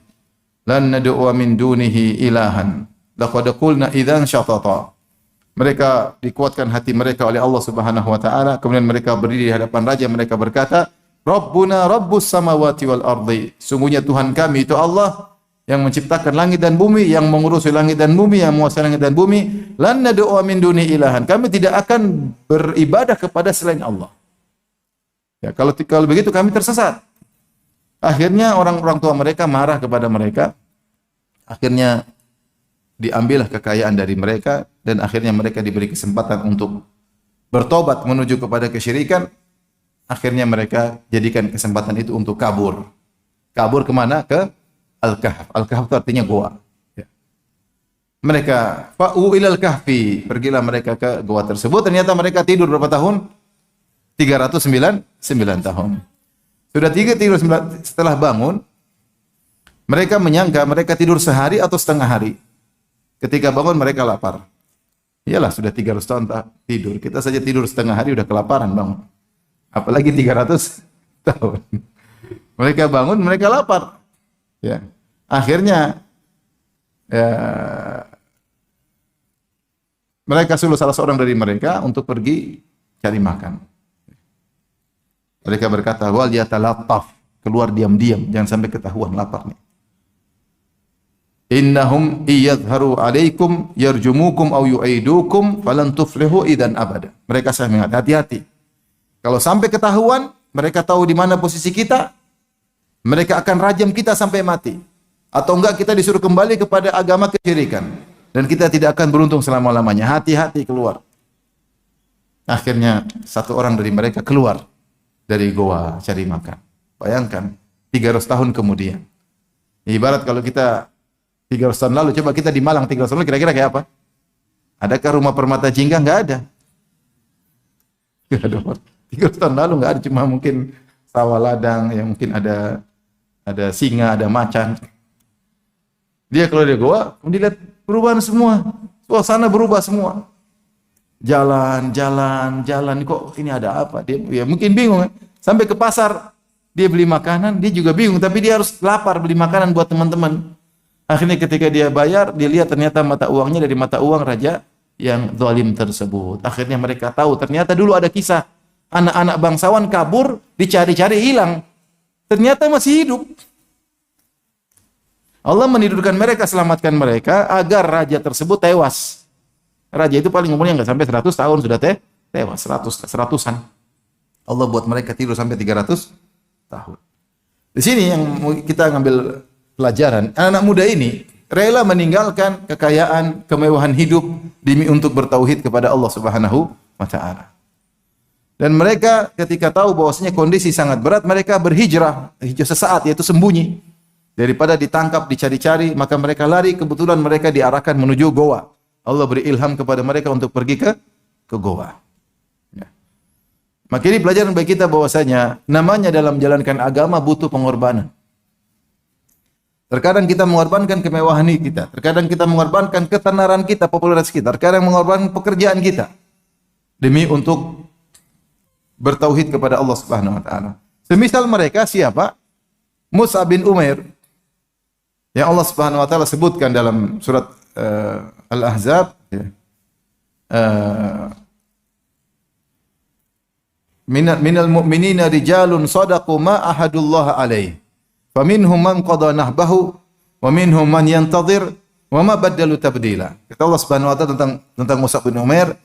lan nad'u min dunihi ilahan laqad qulna idzan syatata. Mereka dikuatkan hati mereka oleh Allah Subhanahu wa taala, kemudian mereka berdiri di hadapan raja, mereka berkata, Rabbuna rabbus samawati wal ardi. Sungguhnya Tuhan kami itu Allah yang menciptakan langit dan bumi, yang mengurusi langit dan bumi, yang menguasai langit dan bumi. Lan nad'u min duni ilahan. Kami tidak akan beribadah kepada selain Allah. Ya, kalau begitu kami tersesat. Akhirnya orang tua mereka marah kepada mereka. Akhirnya diambillah kekayaan dari mereka dan akhirnya mereka diberi kesempatan untuk bertobat menuju kepada kesyirikan. Akhirnya mereka jadikan kesempatan itu untuk kabur. Kabur kemana? Ke Al-Kahf. Al-Kahf itu artinya goa. Ya. Mereka fa'u ilal kahfi. Pergilah mereka ke goa tersebut. Ternyata mereka tidur berapa tahun? 309 tahun. Sudah tidur setelah bangun, mereka menyangka mereka tidur sehari atau setengah hari. Ketika bangun mereka lapar. Iyalah sudah 300 tahun tidur. Kita saja tidur setengah hari udah kelaparan bangun. Apalagi 300 tahun. Mereka bangun, mereka lapar. Ya. Akhirnya mereka suruh salah seorang dari mereka untuk pergi cari makan. Mereka berkata, wal yatalattaf, keluar diam-diam, jangan sampai ketahuan lapar nih. Innahum iyadharu alaikum yarjumukum aw yu'idukum falan tuflihu idzan abada. Mereka saya mengatakan hati-hati. Kalau sampai ketahuan, mereka tahu di mana posisi kita, mereka akan rajam kita sampai mati. Atau enggak kita disuruh kembali kepada agama kesyirikan. Dan kita tidak akan beruntung selama-lamanya. Hati-hati keluar. Akhirnya satu orang dari mereka keluar dari goa cari makan. Bayangkan, 300 tahun kemudian. Ibarat kalau kita 300 tahun lalu, coba kita di Malang 300 tahun lalu, kira-kira kayak apa? Adakah rumah permata jingga? Enggak ada. Enggak ada. 300 tahun lalu enggak ada, cuma mungkin sawah ladang, yang mungkin ada singa, ada macan. Dia keluar dari goa, kemudian lihat perubahan semua. Suasana berubah semua. Jalan, kok ini ada apa? Dia ya mungkin bingung. Sampai ke pasar, dia beli makanan, dia juga bingung. Tapi dia harus lapar beli makanan buat teman-teman. Akhirnya ketika dia bayar, dia lihat ternyata mata uangnya dari mata uang raja yang zalim tersebut. Akhirnya mereka tahu, ternyata dulu ada kisah. Anak-anak bangsawan kabur, dicari-cari hilang. Ternyata masih hidup. Allah menidurkan mereka, selamatkan mereka agar raja tersebut tewas. Raja itu paling umurnya enggak sampai 100 tahun sudah tewas, 100-an. Allah buat mereka tidur sampai 300 tahun. Di sini yang kita ngambil pelajaran, anak muda ini rela meninggalkan kekayaan, kemewahan hidup demi untuk bertauhid kepada Allah Subhanahu wa taala. Dan mereka ketika tahu bahwasanya kondisi sangat berat, mereka berhijrah sesaat, yaitu sembunyi. Daripada ditangkap, dicari-cari, maka mereka lari, kebetulan mereka diarahkan menuju goa. Allah beri ilham kepada mereka untuk pergi ke goa. Ya. Maka ini pelajaran bagi kita bahwasanya namanya dalam menjalankan agama butuh pengorbanan. Terkadang kita mengorbankan kemewahan kita, terkadang kita mengorbankan ketenaran kita, popularitas kita, terkadang mengorbankan pekerjaan kita demi untuk bertauhid kepada Allah Subhanahu wa taala. Semisal mereka siapa? Mus'ab bin Umair yang Allah Subhanahu wa taala sebutkan dalam surat Al-Ahzab, ya. Minal mu'minina rijalun sadaqu ma ahadullah alaihi faminhum man qada nahbahu wa minhum man yantazir wa ma badalu tabdila. Kata Allah Subhanahu wa taala tentang Mus'ab bin Umair,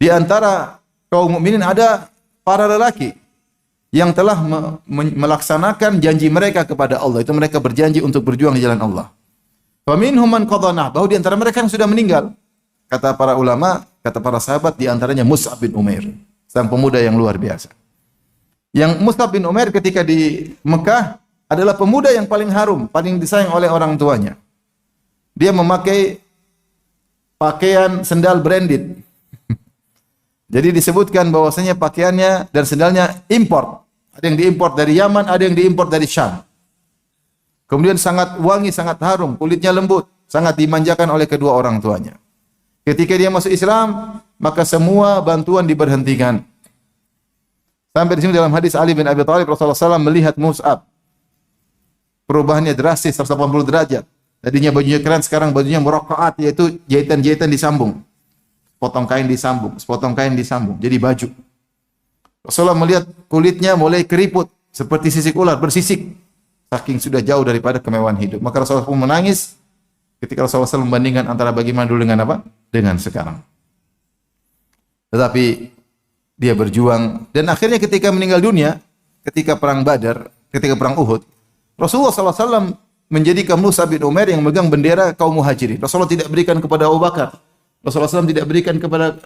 di antara kaum mukminin ada para lelaki yang telah melaksanakan janji mereka kepada Allah. Itu mereka berjanji untuk berjuang di jalan Allah. Wa minhum man qada nahbahu, di antara mereka yang sudah meninggal. Kata para ulama, kata para sahabat, di antaranya Mus'ab bin Umair, sang pemuda yang luar biasa. Yang Mus'ab bin Umair ketika di Mekah adalah pemuda yang paling harum, paling disayang oleh orang tuanya. Dia memakai pakaian sendal branded. Jadi disebutkan bahwasanya pakaiannya dan sendalnya import. Ada yang diimport dari Yaman, ada yang diimport dari Syam. Kemudian sangat wangi, sangat harum, kulitnya lembut, sangat dimanjakan oleh kedua orang tuanya. Ketika dia masuk Islam, maka semua bantuan diberhentikan. Sampai di sini dalam hadis Ali bin Abi Thalib, Rasulullah SAW melihat Mus'ab. Perubahannya drastis, 180 derajat. Tadinya bajunya keren, sekarang bajunya merakaat, yaitu jahitan-jahitan disambung. Potong kain disambung, sepotong kain disambung, jadi baju. Rasulullah melihat kulitnya mulai keriput, seperti sisik ular, bersisik. Saking sudah jauh daripada kemewahan hidup. Maka Rasulullah pun menangis ketika Rasulullah SAW membandingkan antara bagaimana dulu dengan apa? Dengan sekarang. Tetapi dia berjuang, dan akhirnya ketika meninggal dunia, ketika perang Badar, ketika perang Uhud, Rasulullah SAW menjadikan Mus'ab bin Umair yang memegang bendera kaum muhajirin. Rasulullah tidak berikan kepada Abu Bakar. Rasulullah SAW tidak berikan kepada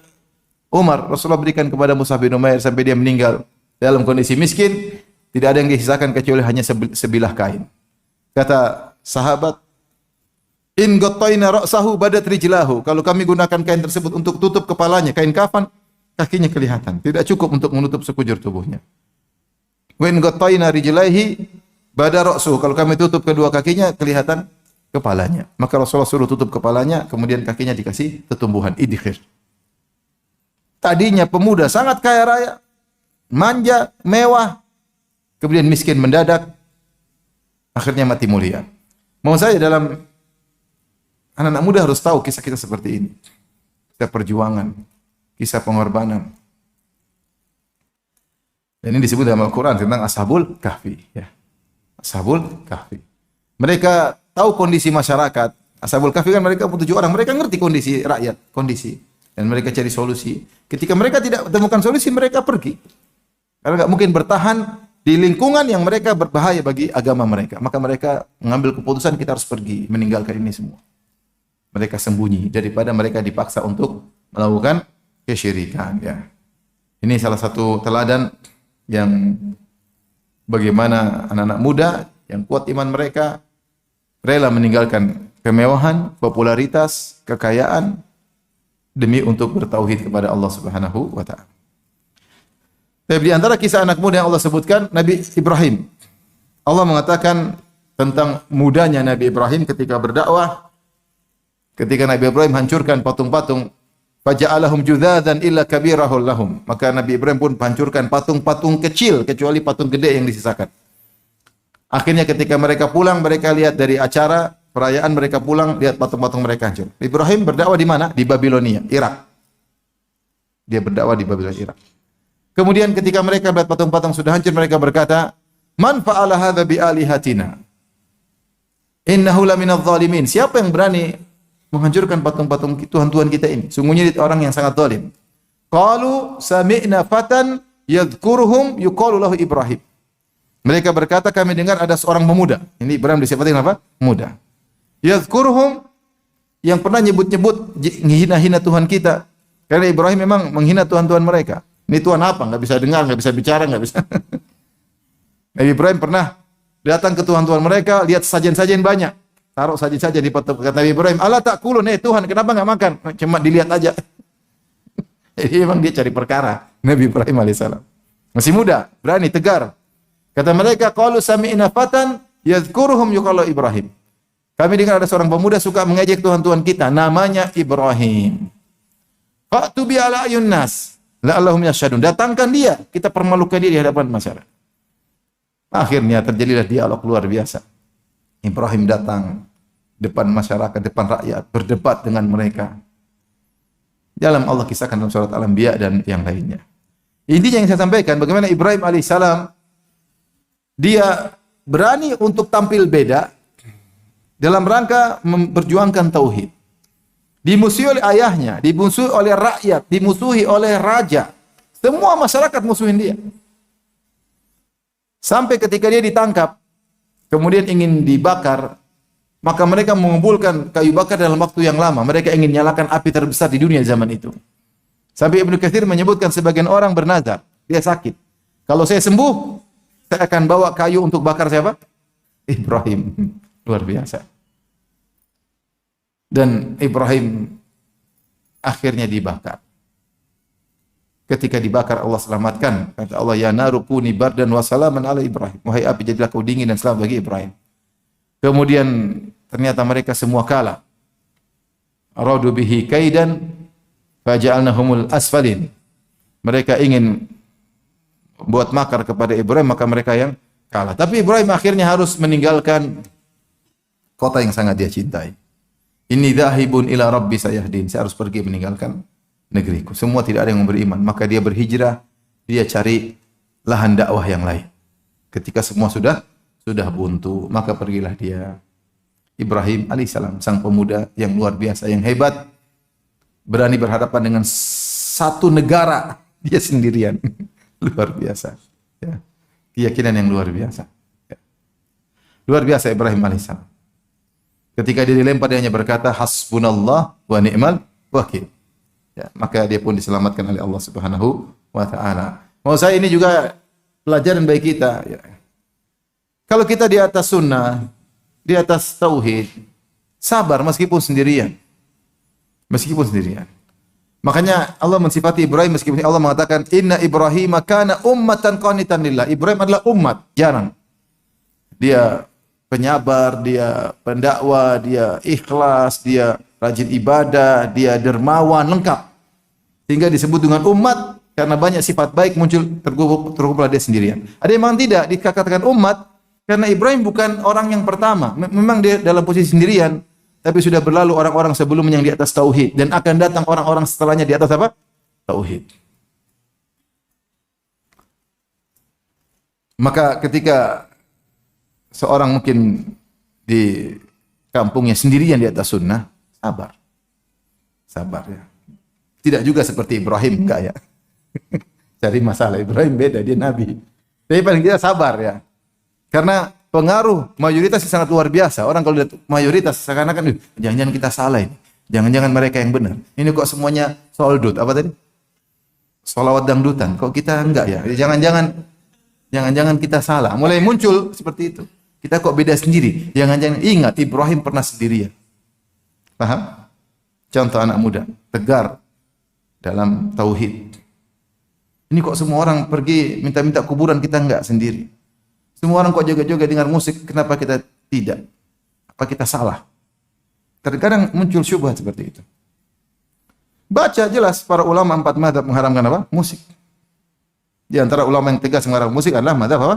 Umar. Rasulullah berikan kepada Mus'ab bin Umair sampai dia meninggal dalam kondisi miskin. Tidak ada yang disisakan kecuali hanya sebilah kain. Kata sahabat, in ghattayna ra'sahu badat rijlahu. Kalau kami gunakan kain tersebut untuk tutup kepalanya, kain kafan, kakinya kelihatan. Tidak cukup untuk menutup sekujur tubuhnya. Wa in ghattayna rijlaihi bada ra'suhu. Kalau kami tutup kedua kakinya, kelihatan kepalanya. Maka Rasulullah suruh tutup kepalanya, kemudian kakinya dikasih tetumbuhan idkhir. Tadinya pemuda sangat kaya raya, manja, mewah, kemudian miskin mendadak, akhirnya mati mulia. Mau saya dalam anak-anak muda harus tahu kisah-kisah seperti ini. Kisah perjuangan, kisah pengorbanan. Dan ini disebut dalam Al-Quran tentang Ashabul Kahfi. Ya. Ashabul Kahfi. Mereka tahu kondisi masyarakat. Ashabul Kahfi kan mereka 7 orang. Mereka ngerti kondisi rakyat, kondisi. Dan mereka cari solusi. Ketika mereka tidak temukan solusi, mereka pergi. Karena nggak mungkin bertahan di lingkungan yang mereka berbahaya bagi agama mereka. Maka mereka mengambil keputusan kita harus pergi, meninggalkan ini semua. Mereka sembunyi daripada mereka dipaksa untuk melakukan kesyirikan. Ya. Ini salah satu teladan yang bagaimana anak-anak muda yang kuat iman mereka rela meninggalkan kemewahan, popularitas, kekayaan demi untuk bertauhid kepada Allah Subhanahu wa taala. Tapi di antara kisah anak muda yang Allah sebutkan, Nabi Ibrahim. Allah mengatakan tentang mudanya Nabi Ibrahim ketika berdakwah. Ketika Nabi Ibrahim hancurkan patung-patung, faja'alahum judzadan illa kabirahul lahum. Maka Nabi Ibrahim pun hancurkan patung-patung kecil kecuali patung gede yang disisakan. Akhirnya ketika mereka pulang, mereka lihat dari acara perayaan, mereka pulang lihat patung-patung mereka hancur. Ibrahim berdakwah di mana? Di Babilonia, Irak. Dia berdakwah di Babilonia, Irak. Kemudian ketika mereka melihat patung-patung sudah hancur, mereka berkata, "Man fa'ala hadza bi alihatina? Innahu laminadh dhalimin." Siapa yang berani menghancurkan patung-patung Tuhan-Tuhan kita ini? Sungguhnya dia orang yang sangat zalim. Qalu sami'na fatan yadhkuruhum yuqalu lahu Ibrahim. Mereka berkata, kami dengar ada seorang pemuda. Ini Ibrahim disebutkan apa? Muda. Yadhkuruhum, yang pernah nyebut-nyebut menghina-hina Tuhan kita. Karena Ibrahim memang menghina Tuhan-Tuhan mereka. Ini Tuhan apa? Enggak bisa dengar, enggak bisa bicara, enggak bisa. Nabi Ibrahim pernah datang ke Tuhan-Tuhan mereka, lihat sajian-sajian banyak. Taruh sajian-sajian di patung. Kata Nabi Ibrahim, "Ala ta'kulun, Tuhan, kenapa enggak makan?" Cuma dilihat aja. Jadi memang dia cari perkara. Nabi Ibrahim alaihissalam. Masih muda, berani, tegar. Kata mereka, qalu sami'na fatan yadhkuruhum yuqalu Ibrahim. Kami dengar ada seorang pemuda suka mengejek Tuhan-Tuhan kita, namanya Ibrahim. Fa'tu bi ala ayun nas la'allahum yashhadun. Datangkan dia, kita permalukan dia di hadapan masyarakat. Akhirnya terjadilah dialog luar biasa. Ibrahim datang depan masyarakat, depan rakyat, berdebat dengan mereka. Dalam Allah kisahkan dalam surat Al-Anbiya dan yang lainnya. Intinya yang saya sampaikan, bagaimana Ibrahim alaihissalam dia berani untuk tampil beda dalam rangka memperjuangkan tauhid. Dimusuhi oleh ayahnya, dimusuhi oleh rakyat, dimusuhi oleh raja. Semua masyarakat musuhin dia. Sampai ketika dia ditangkap, kemudian ingin dibakar, maka mereka mengumpulkan kayu bakar dalam waktu yang lama. Mereka ingin nyalakan api terbesar di dunia zaman itu. Sampai Ibnu Katsir menyebutkan sebagian orang bernazar, dia sakit. Kalau saya sembuh, saya akan bawa kayu untuk bakar siapa? Ibrahim. Luar biasa. Dan Ibrahim akhirnya dibakar. Ketika dibakar Allah selamatkan. Kata Allah, ya naru kuni bardan wa salaman ala Ibrahim. Wahai api, jadilah kau dingin dan selamat bagi Ibrahim. Kemudian ternyata mereka semua kalah. Aradu bihi kaidan faja'alnahumul asfalin. Mereka ingin buat makar kepada Ibrahim, maka mereka yang kalah. Tapi Ibrahim akhirnya harus meninggalkan kota yang sangat dia cintai. Inni dhahibun ila rabbi sayahdin. Saya harus pergi meninggalkan negeriku. Semua tidak ada yang beriman. Maka dia berhijrah, dia cari lahan dakwah yang lain. Ketika semua sudah buntu, maka pergilah dia. Ibrahim alaihissalam, sang pemuda yang luar biasa, yang hebat, berani berhadapan dengan satu negara, dia sendirian. Luar biasa. Ya. Keyakinan yang luar biasa. Ya. Luar biasa Ibrahim alaihissalam. Ketika dia dilempar, dia hanya berkata, hasbunallah wa ni'mal wakil. Ya, maka dia pun diselamatkan oleh Allah Subhanahu wa taala. Mau saya ini juga pelajaran bagi kita. Ya. Kalau kita di atas sunnah, di atas tauhid, sabar meskipun sendirian. Meskipun sendirian. Makanya Allah mensifati Ibrahim meskipun Allah mengatakan inna Ibrahim kana ummatan qanitan lillah. Ibrahim adalah umat, jarang. Dia penyabar, dia pendakwa, dia ikhlas, dia rajin ibadah, dia dermawan, lengkap. Sehingga disebut dengan umat karena banyak sifat baik muncul terkumpul dia sendirian. Ada yang memang tidak dikatakan umat karena Ibrahim bukan orang yang pertama. Memang dia dalam posisi sendirian, tapi sudah berlalu orang-orang sebelumnya yang di atas tauhid dan akan datang orang-orang setelahnya di atas apa? Tauhid. Maka ketika seorang mungkin di kampungnya sendirian di atas sunnah, sabar. Sabar ya. Tidak juga seperti Ibrahim, enggak ya. Cari masalah, Ibrahim beda, dia nabi. Tapi paling tidak sabar ya. Karena pengaruh mayoritas sangat luar biasa. Orang kalau lihat mayoritas seakan-akan jangan-jangan kita salah ini. Jangan-jangan mereka yang benar. Ini kok semuanya soldut, apa tadi? Solawat dangdutan. Kok kita enggak ya? Jangan-jangan kita salah. Mulai muncul seperti itu. Kita kok beda sendiri. Jangan-jangan ingat Ibrahim pernah sendirian. Paham? Contoh anak muda, tegar dalam tauhid. Ini kok semua orang pergi minta-minta kuburan, kita enggak sendiri. Semua orang kok joget-joget dengar musik, kenapa kita tidak? Apa kita salah? Terkadang muncul syubhat seperti itu. Baca jelas para ulama 4 mazhab mengharamkan apa? Musik. Di antara ulama yang tegas mengharamkan musik adalah mazhab apa?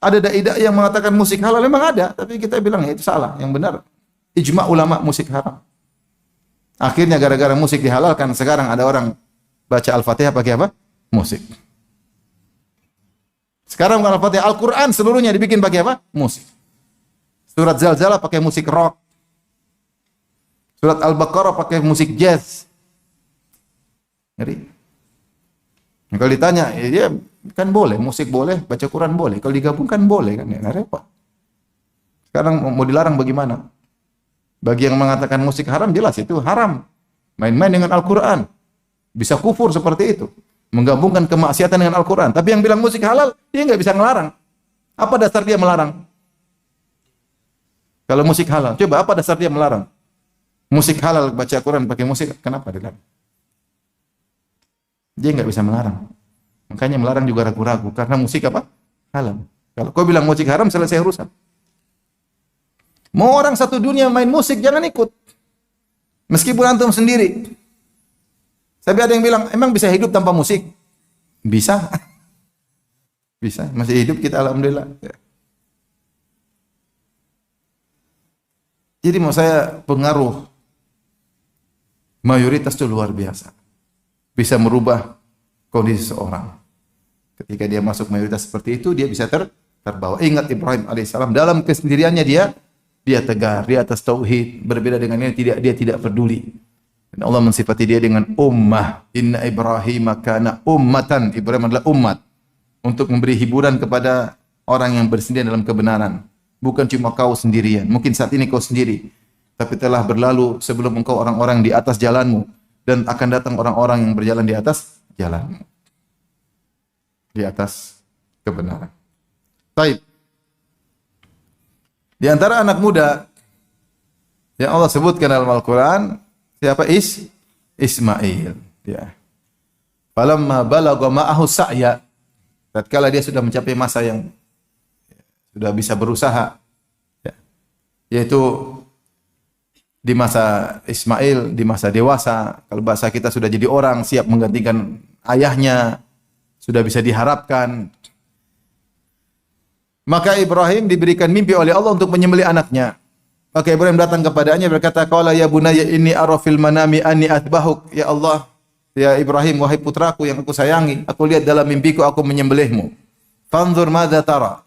Ada dai-dai yang mengatakan musik halal, memang ada, tapi kita bilang ya itu salah. Yang benar ijma ulama musik haram. Akhirnya gara-gara musik dihalalkan, sekarang ada orang baca Al-Fatihah pakai apa? Musik. Sekarang bukan Al-Fatihah, Al-Quran seluruhnya dibikin pakai apa? Musik. Surat Zalzalah pakai musik rock. Surat Al-Baqarah pakai musik jazz. Ngeri. Kalau ditanya, ya dia kan boleh, musik boleh, baca Quran boleh. Kalau digabungkan boleh kan, ya repot. Sekarang mau dilarang bagaimana? Bagi yang mengatakan musik haram, jelas itu haram. Main-main dengan Al-Quran. Bisa kufur seperti itu. Menggabungkan kemaksiatan dengan Al-Quran. Tapi yang bilang musik halal, dia nggak bisa ngelarang. Apa dasar dia melarang? Kalau musik halal, coba apa dasar dia melarang? Musik halal, baca Quran pakai musik, kenapa dilarang? Dia nggak bisa melarang. Makanya melarang juga ragu-ragu. Karena musik apa? Halal. Kalau kau bilang musik haram, selesai urusan. Mau orang satu dunia main musik, jangan ikut. Meskipun antum sendiri. Tapi ada yang bilang, emang bisa hidup tanpa musik? Bisa. Bisa. Masih hidup kita, alhamdulillah. Jadi mau saya pengaruh mayoritas itu luar biasa. Bisa merubah kondisi seorang. Ketika dia masuk mayoritas seperti itu, dia bisa terbawa. Ingat Ibrahim alaihissalam, dalam kesendiriannya dia tegar, di atas tauhid. Berbeda dengan ini, dia tidak peduli. Dan Allah mensifati dia dengan ummah. Inna Ibrahim kana ummatan. Ibrahim adalah umat. Untuk memberi hiburan kepada orang yang bersendirian dalam kebenaran. Bukan cuma kau sendirian. Mungkin saat ini kau sendiri. tapi telah berlalu sebelum engkau orang-orang di atas jalanmu, dan akan datang orang-orang yang berjalan di atas jalanmu, di atas kebenaran. Baik. Di antara anak muda yang Allah sebutkan dalam Al-Quran, siapa? Ismail. Ya. Falamma balagha ma'ahu sa'ya, tatkala dia sudah mencapai masa yang sudah bisa berusaha, ya, yaitu di masa Ismail, di masa dewasa, kalau bahasa kita sudah jadi orang, siap menggantikan ayahnya, sudah bisa diharapkan. Maka Ibrahim diberikan mimpi oleh Allah untuk menyembelih anaknya. Maka Ibrahim datang kepadanya berkata, "Qala ya bunayya inni ara fil manami anni atbahuk." Ya Allah, ya Ibrahim, wahai putraku yang aku sayangi, aku lihat dalam mimpiku aku menyembelihmu. Fanzur madza tara.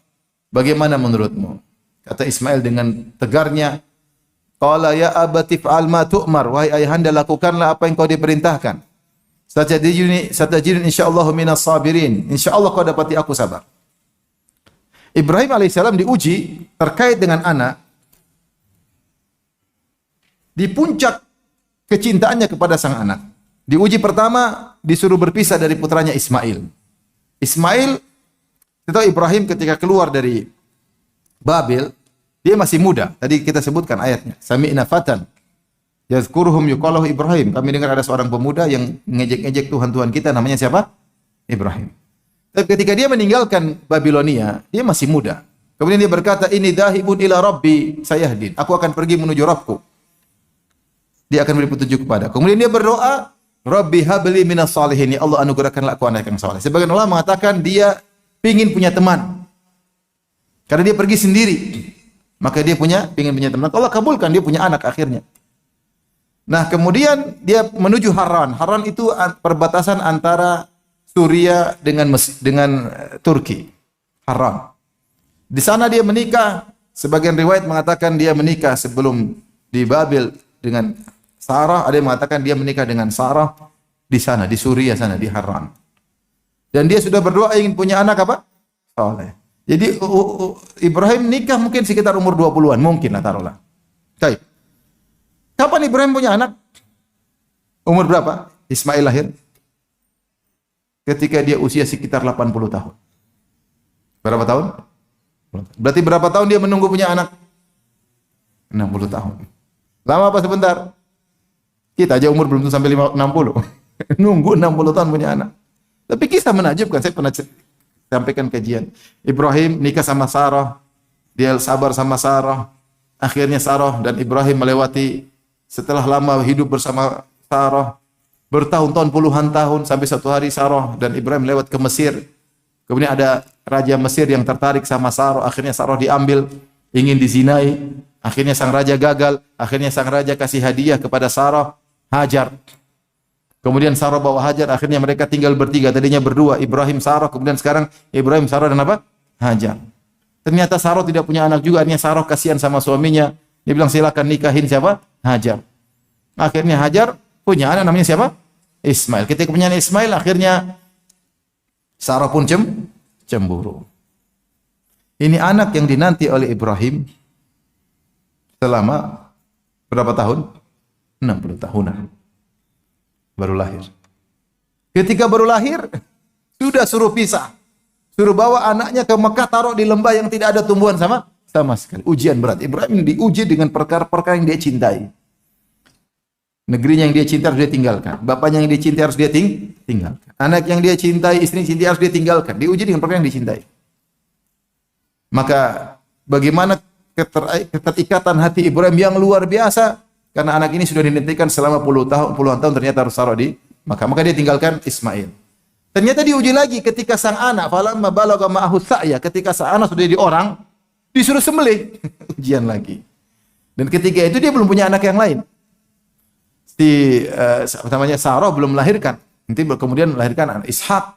Bagaimana menurutmu? Kata Ismail dengan tegarnya, "Qala ya abati fa'al ma tu'mar." Wahai ayahanda, lakukanlah apa yang kau diperintahkan. Satajiduni insyaallah minas sabirin. Insyaallah kau dapati aku sabar. Ibrahim alaihissalam diuji terkait dengan anak di puncak kecintaannya kepada sang anak. Diuji pertama disuruh berpisah dari putranya Ismail. Ismail, kita tahu Ibrahim ketika keluar dari Babil, dia masih muda. Tadi kita sebutkan ayatnya. Sami'na fatan yazkuruhum yuqalahu Ibrahim. Kami dengar ada seorang pemuda yang ngejek-ngejek Tuhan-Tuhan kita, namanya siapa? Ibrahim. Tapi ketika dia meninggalkan Babilonia, dia masih muda. Kemudian dia berkata, "Ini dhahibun ila rabbi sayahdin." Aku akan pergi menuju Rabbku. Dia akan beri petunjuk kepada. Kemudian dia berdoa, "Rabbi habli minas salihin." Ya Allah, anugerahkanlah aku anak yang saleh. Sebagian ulama mengatakan dia ingin punya teman. Karena dia pergi sendiri. Maka dia ingin punya teman. Allah kabulkan, dia punya anak akhirnya. Nah, kemudian dia menuju Haran. Haran itu perbatasan antara Suria dengan Turki. Haran. Di sana dia menikah. Sebagian riwayat mengatakan dia menikah sebelum di Babil dengan Sarah. Ada yang mengatakan dia menikah dengan Sarah di sana, di Suria sana, di Haran. Dan dia sudah berdoa ingin punya anak apa? Saleh. Jadi Ibrahim nikah mungkin sekitar umur 20-an, mungkin lah taruhlah. Baik. Kapan Ibrahim punya anak? Umur berapa Ismail lahir? Ketika dia usia sekitar 80 tahun. Berapa tahun? Berarti berapa tahun dia menunggu punya anak? 60 tahun. Lama apa sebentar? Kita aja umur belum tentu sampai 60. Nunggu 60 tahun punya anak. Tapi kisah menakjubkan, saya pernah sampaikan kajian. Ibrahim nikah sama Sarah, dia sabar sama Sarah. Akhirnya Sarah dan Ibrahim melewati, setelah lama hidup bersama Sarah, bertahun-tahun, puluhan tahun, sampai satu hari Sarah dan Ibrahim lewat ke Mesir. Kemudian ada raja Mesir yang tertarik sama Sarah. Akhirnya Sarah diambil, ingin dizinai. Akhirnya sang raja gagal. Akhirnya sang raja kasih hadiah kepada Sarah, Hajar. Kemudian Sarah bawa Hajar. Akhirnya mereka tinggal bertiga. Tadinya berdua, Ibrahim, Sarah. Kemudian sekarang Ibrahim, Sarah dan apa? Hajar. Ternyata Sarah tidak punya anak juga. Akhirnya Sarah kasihan sama suaminya. Dia bilang, silakan nikahin siapa? Hajar. Akhirnya Hajar punya anak namanya siapa? Ismail. Ketika punya Ismail, akhirnya Sarah pun cemburu. Ini anak yang dinanti oleh Ibrahim selama berapa tahun? 60 tahunan. Baru lahir. Ketika baru lahir, sudah suruh pisah. Suruh bawa anaknya ke Mekah, taruh di lembah yang tidak ada tumbuhan sama sekali. Ujian berat. Ibrahim diuji dengan perkara-perkara yang dia cintai. Negerinya yang dia cintai harus dia tinggalkan. Bapaknya yang dia cintai harus dia tinggalkan. Anak yang dia cintai, istri yang cintai harus dia tinggalkan. Diuji dengan perkara yang dicintai. Maka bagaimana keterikatan hati Ibrahim yang luar biasa, karena anak ini sudah dinantikan selama puluhan tahun ternyata harus taruh di Mekah. Maka dia tinggalkan Ismail. Ternyata diuji lagi ketika sang anak, falamma balagha ma'ahu sa'ya, ketika sang anak sudah jadi orang, disuruh sembelih. Ujian lagi. Dan ketika itu dia belum punya anak yang lain. Namanya Sarah belum melahirkan. Nanti kemudian melahirkan anak Ishak.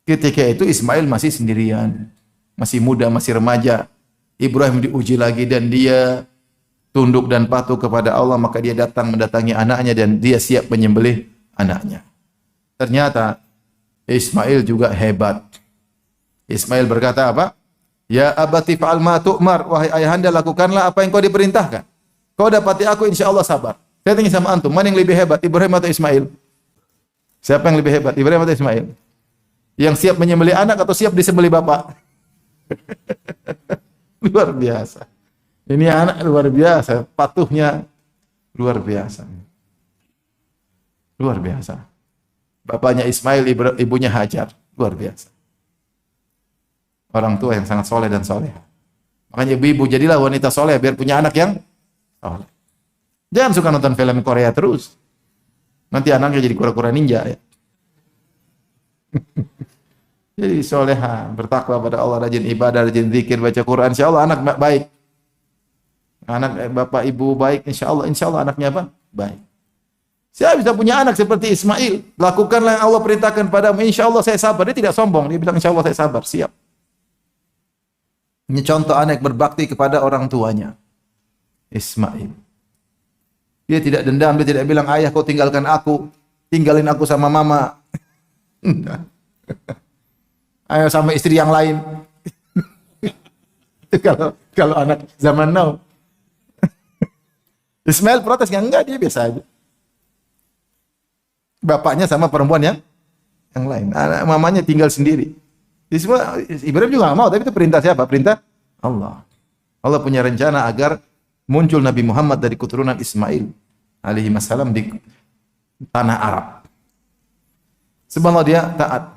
Ketika itu Ismail masih sendirian, masih muda, masih remaja. Ibrahim diuji lagi dan dia tunduk dan patuh kepada Allah, maka dia mendatangi anaknya dan dia siap menyembelih anaknya. Ternyata Ismail juga hebat. Ismail berkata apa? Ya abati fa'al ma tu'mar, wahai ayahanda lakukanlah apa yang kau diperintahkan. Kau dapati aku insya Allah sabar. Saya tanya sama antum, mana yang lebih hebat, Ibrahim atau Ismail? Siapa yang lebih hebat, Ibrahim atau Ismail? Yang siap menyembelih anak atau siap disembelih bapak? Luar biasa. Ini anak luar biasa, patuhnya luar biasa. Luar biasa. Bapaknya Ismail, ibunya Hajar. Luar biasa. Orang tua yang sangat soleh dan soleh. Makanya ibu-ibu jadilah wanita soleh biar punya anak yang soleh. Jangan suka nonton film Korea terus. Nanti anaknya jadi kura-kura ninja ya. Jadi soleha, bertakwa pada Allah, rajin ibadah, rajin zikir, baca Quran. Insya Allah anak baik. Anak bapak ibu baik, insya Allah anaknya apa? Baik. Saya bisa punya anak seperti Ismail. Lakukanlah yang Allah perintahkan padamu. Insya Allah saya sabar. Dia tidak sombong. Dia bilang insya Allah saya sabar. Siap. Ini contoh anak berbakti kepada orang tuanya. Ismail. Dia tidak dendam. Dia tidak bilang, ayah kau tinggalkan aku. Tinggalin aku sama mama. Ayo sama istri yang lain. kalau anak zaman now. Ismail protes, enggak, dia biasa aja. Bapaknya sama perempuan yang lain. Anak mamanya tinggal sendiri. Ibrahim juga nggak mau, tapi itu perintah siapa? Perintah Allah. Allah punya rencana agar muncul Nabi Muhammad dari keturunan Ismail alaihi wassalam di tanah Arab. Subhanallah, dia taat.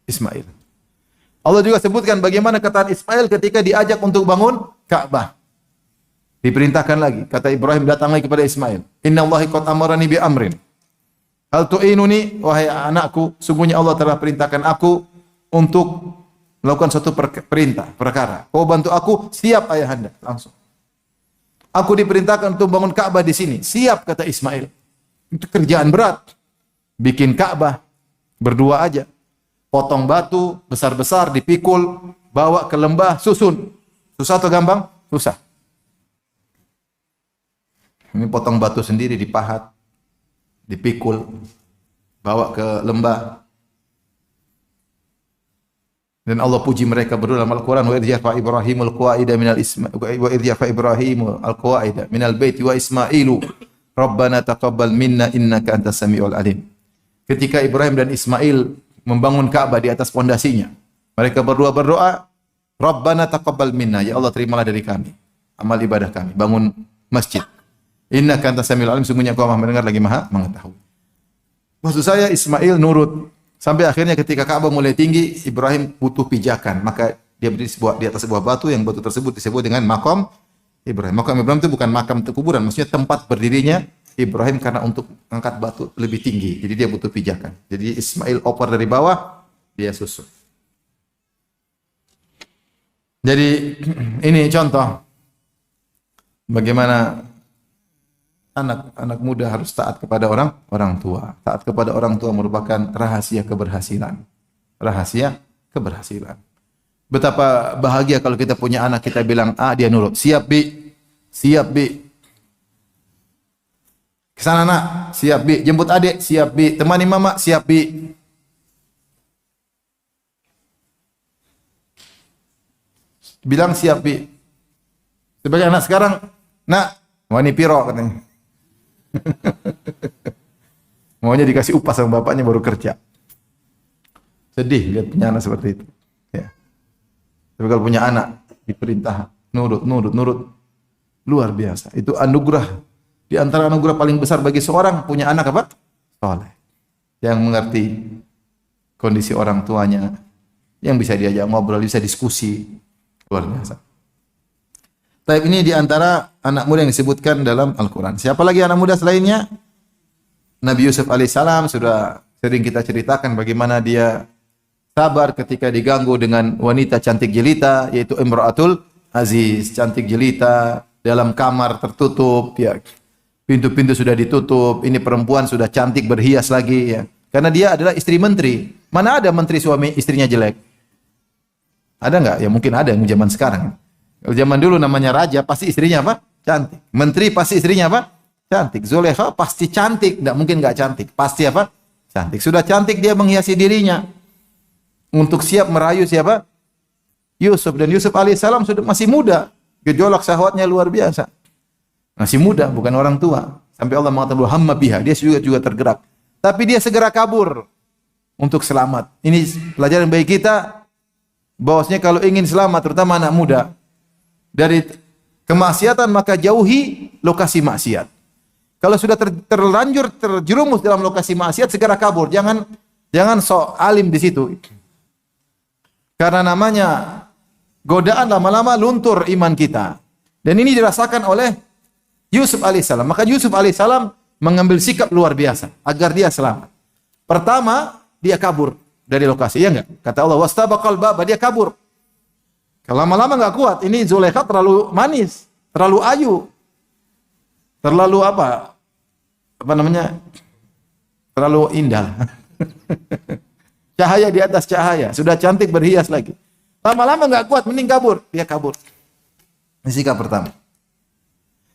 Ismail. Allah juga sebutkan bagaimana ketaatan Ismail ketika diajak untuk bangun Ka'bah. Diperintahkan lagi, kata Ibrahim datang lagi kepada Ismail. Innallahi qad amarani bi amrin. Hal tu'inuni, wahai anakku, sungguhnya Allah telah perintahkan aku untuk melakukan suatu perkara. Kau bantu aku, siap ayahanda, langsung. Aku diperintahkan untuk bangun Ka'bah di sini. Siap, kata Ismail. Itu kerjaan berat. Bikin Ka'bah berdua aja. Potong batu besar-besar, dipikul, bawa ke lembah, susun. Susah atau gampang? Susah. Ini potong batu sendiri, dipahat, dipikul, bawa ke lembah. Dan Allah puji mereka berdua dalam Al-Quran. Wa idh yarfa Ibrahimul qawaida minal wa idh yarfa Ibrahimul qawaida minal baiti wa Ismailu Rabbana taqabbal minna innaka antas samiul alim. Ketika Ibrahim dan Ismail membangun Ka'bah di atas pondasinya, mereka berdua berdoa, Rabbana taqabbal minna, ya Allah terimalah dari kami amal ibadah kami, bangun masjid. Innaka antas samiul alim, sungguhnya Engkau Maha mendengar lagi Maha mengetahui. Maksud saya Ismail nurut sampai akhirnya ketika Ka'bah mulai tinggi, Ibrahim butuh pijakan, maka dia berdiri di atas sebuah batu yang batu tersebut disebut dengan makam Ibrahim. Makam Ibrahim itu bukan makam kuburan, maksudnya tempat berdirinya Ibrahim karena untuk angkat batu lebih tinggi. Jadi dia butuh pijakan. Jadi Ismail oper dari bawah, dia susun. Jadi ini contoh bagaimana anak muda harus taat kepada orang tua. Taat kepada orang tua merupakan rahasia keberhasilan. Rahasia keberhasilan. Betapa bahagia kalau kita punya anak, kita bilang A, dia nurut. Siap, Bi. Siap, Bi. Kesana nak, siap, Bi. Jemput adik, siap, Bi. Temani mama, siap, Bi. Bilang siap, Bi. Sebagai anak sekarang, nak, wani piro katanya. Maunya dikasih upah sama bapaknya baru kerja. Sedih lihat punya anak seperti itu. Ya. Tapi kalau punya anak diperintah nurut, luar biasa. Itu anugerah. Di antara anugerah paling besar bagi seorang punya anak apa? Soleh. Yang mengerti kondisi orang tuanya, yang bisa diajak ngobrol, bisa diskusi. Luar biasa. Tapi ini di antara anak muda yang disebutkan dalam Al-Quran. Siapa lagi anak muda selainnya? Nabi Yusuf alaihissalam sudah sering kita ceritakan bagaimana dia sabar ketika diganggu dengan wanita cantik jelita, yaitu Imra'atul Aziz, cantik jelita, dalam kamar tertutup, ya. Pintu-pintu sudah ditutup, ini perempuan sudah cantik berhias lagi, ya. Karena dia adalah istri menteri. Mana ada menteri suami istrinya jelek? Ada enggak? Ya mungkin ada yang zaman sekarang. Kalau zaman dulu namanya raja, pasti istrinya apa? Cantik. Menteri pasti istrinya apa? Cantik. Zulekha pasti cantik, enggak mungkin enggak cantik. Pasti apa? Cantik. Sudah cantik dia menghiasi dirinya untuk siap merayu siapa? Yusuf. Dan Yusuf alaihissalam sudah masih muda. Gejolak syahwatnya luar biasa. Masih muda, bukan orang tua. Sampai Allah mengatakan hamma biha, dia juga tergerak. Tapi dia segera kabur untuk selamat. Ini pelajaran bagi kita bahwasanya kalau ingin selamat, terutama anak muda dari kemaksiatan, maka jauhi lokasi maksiat. Kalau sudah terlanjur terjerumus dalam lokasi maksiat, segera kabur. Jangan sok alim di situ. Karena namanya godaan, lama-lama luntur iman kita. Dan ini dirasakan oleh Yusuf alaihissalam. Maka Yusuf alaihissalam mengambil sikap luar biasa agar dia selamat. Pertama, dia kabur dari lokasi, ya enggak? Kata Allah, wastabaqal baba, dia kabur. Kalau lama-lama enggak kuat, ini Zulaikha terlalu manis, terlalu ayu. Terlalu apa? Apa namanya? Terlalu indah. Cahaya di atas cahaya, sudah cantik berhias lagi. Lama-lama enggak kuat, mending kabur. Dia kabur. Ini sikap pertama.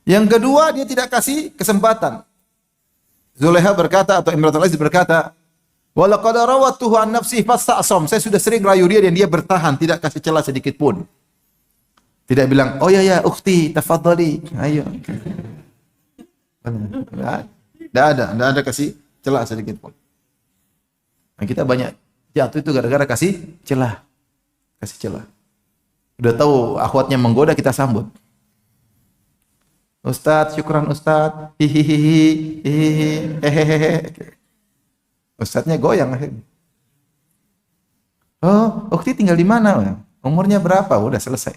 Yang kedua, dia tidak kasih kesempatan. Zulaikha berkata, atau Imratul Aziz berkata, walaqad rawatuhu an nafsihi fasta'sam. Saya sudah sering rayu dia dan dia bertahan, tidak kasih celah sedikit pun. Tidak bilang, oh ya ukhti, tafadhali. Ayo. Tidak ada kasih celah sedikit pun. Nah, kita banyak jatuh itu gara-gara kasih celah. Kasih celah. Udah tahu akhwatnya menggoda, kita sambut. Ustaz, syukran Ustaz. Hihihi. Hehehe. Ustaznya goyang akhirnya. Oh, ukhti tinggal di mana? Umurnya berapa? Udah selesai.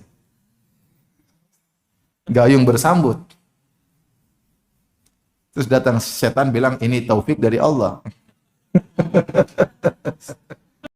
Gayung bersambut. Terus datang setan bilang, ini taufik dari Allah.